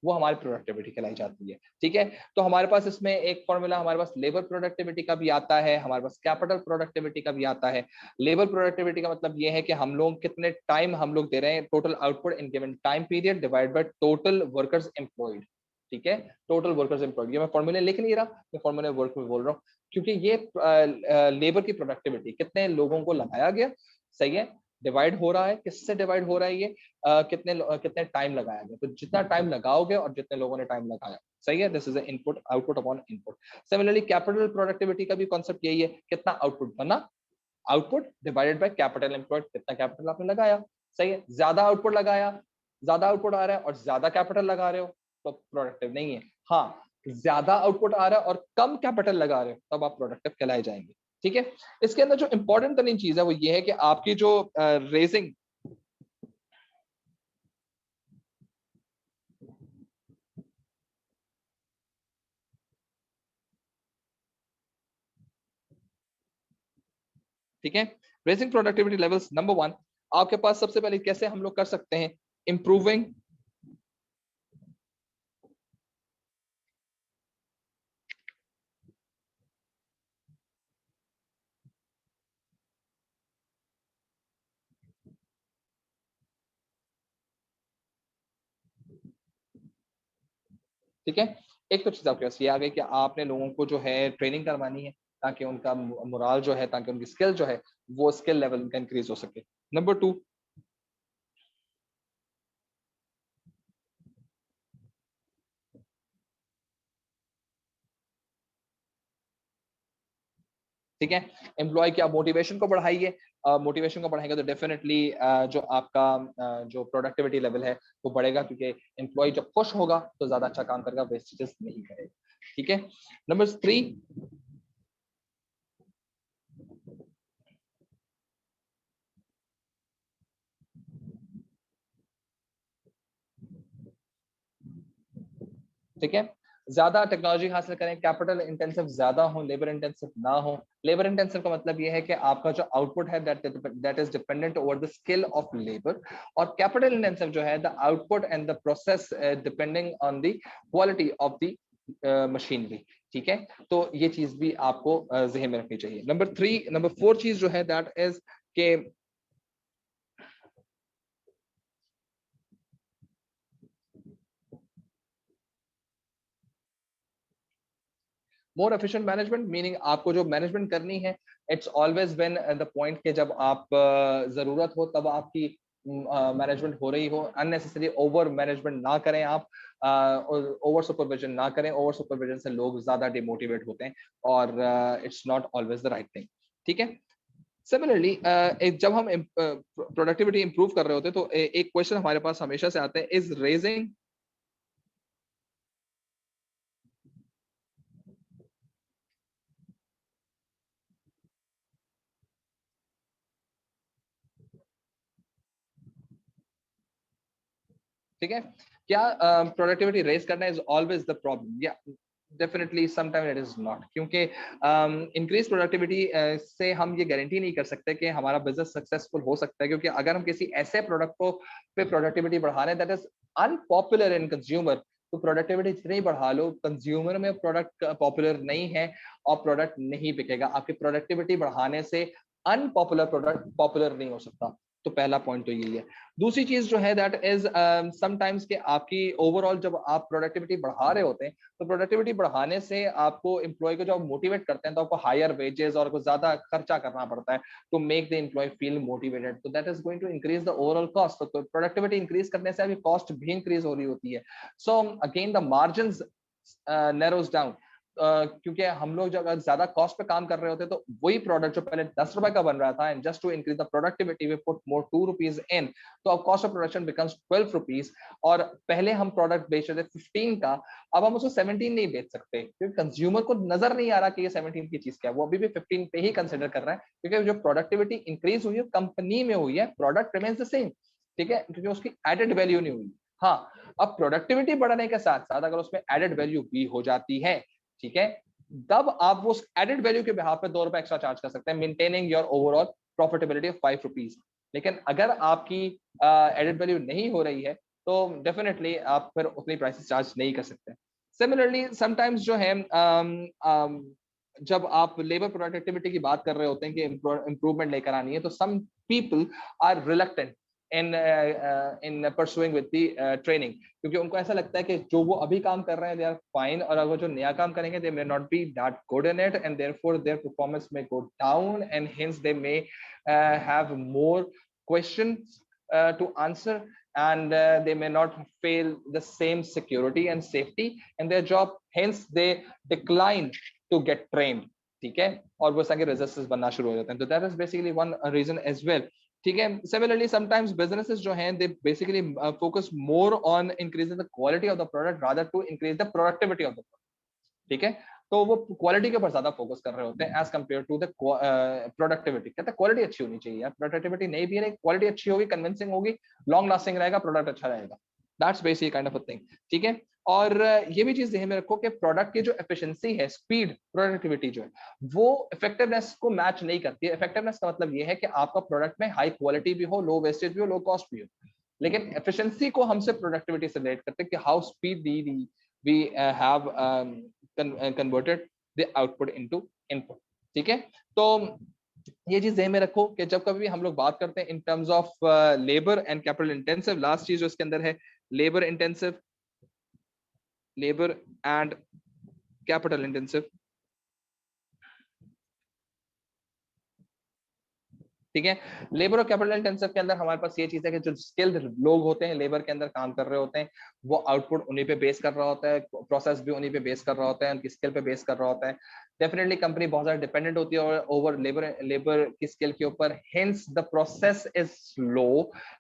वो हमारी प्रोडक्टिविटी कहलाई जाती है, ठीक है। तो हमारे पास इसमें एक फॉर्मूला हमारे पास लेबर प्रोडक्टिविटी का भी आता है, हमारे पास कैपिटल प्रोडक्टिविटी का भी आता है। लेबर प्रोडक्टिविटी का मतलब ये है कि हम लोग कितने टाइम हम लोग दे रहे हैं, total output in given time period divide by total workers employed, ठीक है, टोटल वर्कर्स एम्प्लॉयड। ये मैं फॉर्मूले लिख नहीं रहा, मैं फॉर्मूले वर्क में बोल रहा हूँ, क्योंकि ये लेबर की प्रोडक्टिविटी कितने लोगों को लगाया गया, सही है, डिवाइड हो रहा है, किससे डिवाइड हो रहा है ये, कितने टाइम लगाया गया, तो जितना टाइम लगाओगे और जितने लोगों ने टाइम लगाया, सही है, this is input output upon input. Similarly capital productivity का भी कॉन्सेप्ट यही है, कितना आउटपुट बना, output divided by capital employed, कितना कैपिटल आपने लगाया, सही है। ज्यादा आउटपुट लगाया, ज्यादा आउटपुट आ रहा है और ज्यादा कैपिटल लगा रहे हो तो प्रोडक्टिव नहीं है। हाँ, ज्यादा आउटपुट आ रहा है और कम कैपिटल लगा रहे हो तब आप प्रोडक्टिव कहलाए जाएंगे, ठीक है। इसके अंदर जो इंपॉर्टेंट तरीन चीज है वो ये है कि आपकी जो रेजिंग, ठीक है, रेजिंग प्रोडक्टिविटी लेवल्स नंबर 1 आपके पास सबसे पहले कैसे हम लोग कर सकते हैं, इंप्रूविंग ठीक है। एक तो चीज आपके पास ये आ गई कि आपने लोगों को जो है ट्रेनिंग करवानी है ताकि उनका मोराल जो है, ताकि उनकी स्किल जो है वो स्किल लेवल उनका इंक्रीज हो सके। नंबर 2, ठीक है, एम्प्लॉय की आप मोटिवेशन को बढ़ाइए। मोटिवेशन को बढ़ाएंगे तो डेफिनेटली जो आपका जो प्रोडक्टिविटी लेवल है वो बढ़ेगा, क्योंकि एम्प्लॉय जब खुश होगा तो ज्यादा अच्छा काम करेगा, वेस्टेजेस नहीं करेगा। ठीक है। नंबर 3, ठीक है, ज्यादा टेक्नोलॉजी हासिल करें, कैपिटल इंटेंसिव ज्यादा हो, लेबर इंटेंसिव ना हो। लेबर इंटेंसिव का मतलब ये है कि आपका जो आउटपुट है that is dependent over the skill of labour, और कैपिटल इंटेंसिव जो है the output and the process depending on the quality of the machinery. ठीक है, तो ये चीज भी आपको जहन में रखनी चाहिए। नंबर 4 चीज जो है दैट इज के मोर एफिशिएंट मैनेजमेंट, मीनिंग आपको जो मैनेजमेंट करनी है, it's always when the point के जब आप जरूरत हो तब आपकी मैनेजमेंट हो रही हो। अननेसेसरी ओवर मैनेजमेंट ना करें आप, ओवर सुपरविजन ना करें। ओवर सुपरविजन से लोग ज्यादा डिमोटिवेट होते हैं और it's not always the right thing. ठीक है। सिमिलरली जब हम प्रोडक्टिविटी इंप्रूव कर रहे होते हैं तो एक क्वेश्चन हमारे पास हमेशा से आता है, इज रेजिंग, ठीक है, क्या प्रोडक्टिविटी रेज करना इज ऑलवेज द प्रॉब्लम? या definitely sometime it is not, क्योंकि इंक्रीज प्रोडक्टिविटी से हम ये गारंटी नहीं कर सकते कि हमारा बिजनेस सक्सेसफुल हो सकता है, क्योंकि अगर हम किसी ऐसे प्रोडक्ट को पे प्रोडक्टिविटी बढ़ा रहे हैं that is unpopular in consumer, तो प्रोडक्टिविटी जितनी बढ़ा लो, कंज्यूमर में प्रोडक्ट पॉपुलर नहीं है और प्रोडक्ट नहीं बिकेगा। आपकी प्रोडक्टिविटी बढ़ाने से अनपॉपुलर प्रोडक्ट पॉपुलर नहीं हो सकता। तो पहला पॉइंट तो यही है। दूसरी चीज जो है दैट इज समटाइम्स के आपकी ओवरऑल जब आप प्रोडक्टिविटी बढ़ा रहे होते हैं तो प्रोडक्टिविटी बढ़ाने से आपको एम्प्लॉय को जब मोटिवेट करते हैं तो आपको हायर वेजेस और कुछ ज्यादा खर्चा करना पड़ता है to make the employee feel motivated, तो that is going to increase the overall cost. तो प्रोडक्टिविटी इंक्रीज करने से अभी कॉस्ट भी इंक्रीज हो रही होती है। So again the margin narrows down, क्योंकि हम लोग जब ज्यादा कॉस्ट पे काम कर रहे होते हैं तो वही प्रोडक्ट जो पहले 10 रुपए का बन रहा था and just to increase the productivity we put more 2 rupees in, तो अब cost of production becomes 12 rupees. और पहले हम प्रोडक्ट बेच रहे थे 15 का, अब हम उसको 17 नहीं बेच सकते क्योंकि कंज्यूमर को नजर नहीं आ रहा कि ये 17 की चीज क्या है, वो अभी भी 15 पे ही कंसिडर कर रहा है, क्योंकि जो प्रोडक्टिविटी इंक्रीज हुई है कंपनी में हुई है, प्रोडक्ट रिमेन्स द सेम। ठीक है, क्योंकि उसकी एडेड वैल्यू नहीं हुई। हाँ, अब प्रोडक्टिविटी बढ़ने के साथ साथ अगर उसमें एडेड वैल्यू भी हो जाती है, ठीक है, तब आप वो एडेड वैल्यू के बिहाफ पे 2 रुपए एक्स्ट्रा चार्ज कर सकते हैं, maintaining your overall profitability of 5 rupees. लेकिन अगर आपकी एडेड वैल्यू नहीं हो रही है तो डेफिनेटली आप फिर उतनी प्राइसेस चार्ज नहीं कर सकते। सिमिलरली समटाइम्स जो है जब आप लेबर प्रोडक्टिविटी की बात कर रहे होते हैं कि इंप्रूवमेंट लेकर आनी है, तो some people are reluctant in pursuing with the training, क्योंकि उनको ऐसा लगता है कि जो वो अभी काम कर रहे हैं दे आर फाइन, और अगर जो नया काम करेंगे they may not be that good in it and therefore their performance may go down and hence they may have more questions to answer, and they may not feel the same security and safety in their job, hence they decline to get trained। ठीक है, और वो सारे रेजिस्टेंस बनना शुरू हो जाते हैं, तो that is basically one reason as well. ठीक है, सिमिलरली समटाइम्स बिजनेसेस जो हैं they basically focus more on increasing the quality of the product rather to increase the productivity of the product. ठीक है, तो वो क्वालिटी के ऊपर ज्यादा फोकस कर रहे होते हैं as compare to the productivity. कहते हैं क्वालिटी अच्छी होनी चाहिए यार, प्रोडक्टिविटी नहीं भी है, क्वालिटी अच्छी होगी, कन्विंसिंग होगी, लॉन्ग लास्टिंग रहेगा, प्रोडक्ट अच्छा रहेगा। That's basic kind of a thing, ठीक है। और ये भी चीज ध्यान में रखो कि प्रोडक्ट की जो एफिशिएंसी है, स्पीड, प्रोडक्टिविटी जो है, वो इफेक्टिवनेस को मैच नहीं करती है। इफेक्टिवनेस का मतलब ये है कि आपका प्रोडक्ट में हाई क्वालिटी भी हो, लो वेस्टेज भी हो, लो कॉस्ट भी हो, लेकिन एफिशिएंसी को हमसे प्रोडक्टिविटी से रिलेट करते हैं कि how speed we have converted the output into input, ठीक है। तो ये चीज ध्यान में रखो कि जब कभी भी हम लोग बात करते हैं in terms of labour and capital intensive, last चीज जो इसके अंदर है labour intensive, labour and capital intensive, ठीक है। लेबर और कैपिटल इंटेंसिव के अंदर हमारे पास ये चीज है कि जो स्किल्ड लोग होते हैं लेबर के अंदर काम कर रहे होते हैं, वो आउटपुट उन्हीं पे बेस कर रहा होता है, प्रोसेस भी उन्हीं पे बेस कर रहा होता है, उनकी स्किल पे बेस कर रहा होता है। डेफिनेटली कंपनी बहुत ज्यादा डिपेंडेंट होती है ओवर लेबर की स्किल के ऊपर, hence the process is slow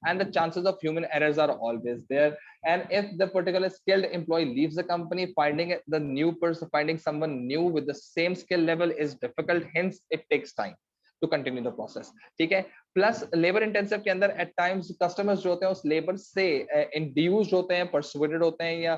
and the chances of human errors are always there, and if the particular skilled employee leaves the company, finding someone new with the same skill level is difficult, hence it takes time to continue the process, ठीक है। प्लस लेबर इंटेंसिव के अंदर एट टाइम्स कस्टमर्स जो होते हैं उस लेबर से इंड्यूस्ड होते हैं, परसुएडेड होते हैं या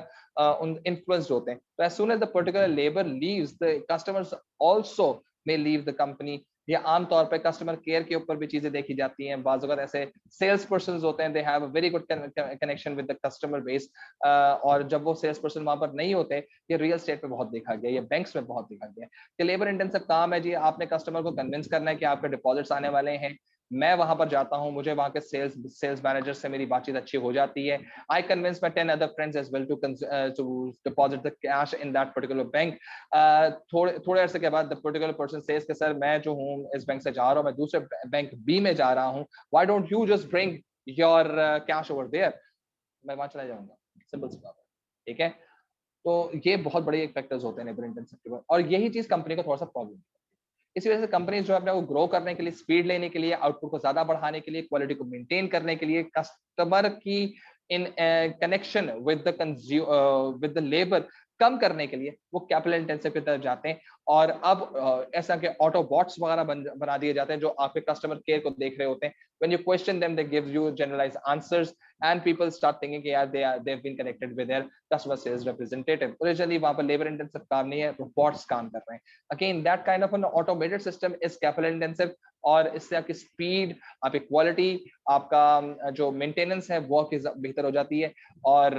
इन्फ्लुएंस्ड होते हैं। तो as soon as the particular labour leaves, the customers also may leave the company. या आमतौर पर कस्टमर केयर के ऊपर भी चीजें देखी जाती हैं। बाज़ अगर ऐसे सेल्स पर्सन होते हैं, they have a very good connection with the customer base, और जब वो सेल्स पर्सन वहां पर नहीं होते, ये रियल स्टेट में बहुत देखा गया, ये बैंक्स में बहुत देखा गया कि लेबर इंटेंसिव काम है जी, आपने कस्टमर को कन्विंस करना है कि आपके डिपॉजिट्स आने वाले हैं। मैं वहां पर जाता हूं, मुझे वहां के सेल्स मैनेजर से मेरी बातचीत अच्छी हो जाती है। I convince my 10 other friends as well to deposit the cash in that particular bank. थोड़े अरसे के बाद द पर्टिकुलर पर्सन सेज कि सर मैं जो हूं इस बैंक से जा रहा हूं, मैं दूसरे बैंक बी में जा रहा हूं, why don't you just bring your cash over there. मैं वहां चला जाऊंगा, सिंपल सी बात है, ठीक है। तो ये बहुत बड़े एक फैक्टर्स होते हैं लेबर इंटेंसिव के, और यही चीज कंपनी को थोड़ा सा प्रॉब्लम है। इसी वजह से कंपनीज जो है अपने को ग्रो करने के लिए, स्पीड लेने के लिए, आउटपुट को ज्यादा बढ़ाने के लिए, क्वालिटी को मेंटेन करने के लिए, कस्टमर की in connection with the labour कम करने के लिए वो कैपिटल इंटेंसिव की तरफ जाते हैं। और अब ऐसा कि ऑटो बॉट्स वगैरह बना दिए जाते हैं जो आपके कस्टमर केयर को देख रहे होते हैं। When you question them, they give you generalised answers and people start thinking कि यार they have been connected with their customer sales representative. Originally वहां पर लेबर इंटेंसिव काम नहीं है, रोबोट्स काम कर रहे हैं। Again that kind of N automated system is capital intensive, और इससे आपकी स्पीड, आपकी क्वालिटी, आपका जो मेंटेनेंस है वो बेहतर हो जाती है, और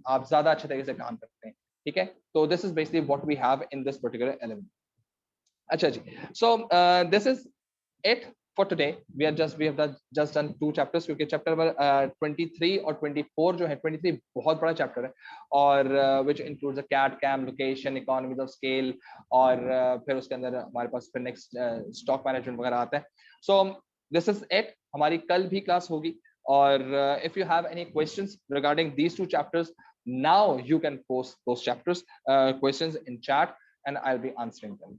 आप ज्यादा अच्छे तरीके से काम करते हैं, ठीक है। तो this is basically what we have in this particular element. अच्छा जी, so this is it for today. we have just done 2 chapters, क्योंकि चैप्टर नंबर 23 और 24 जो है, 23 बहुत बड़ा चैप्टर है, और which includes the CAD CAM, location, economies of scale, और फिर उसके अंदर हमारे पास फिर नेक्स्ट स्टॉक मैनेजमेंट वगैरह आता है। So this is it. हमारी कल भी क्लास होगी, और if you have any questions regarding these 2 chapters, now you can post those chapters questions in chat and I'll be answering them.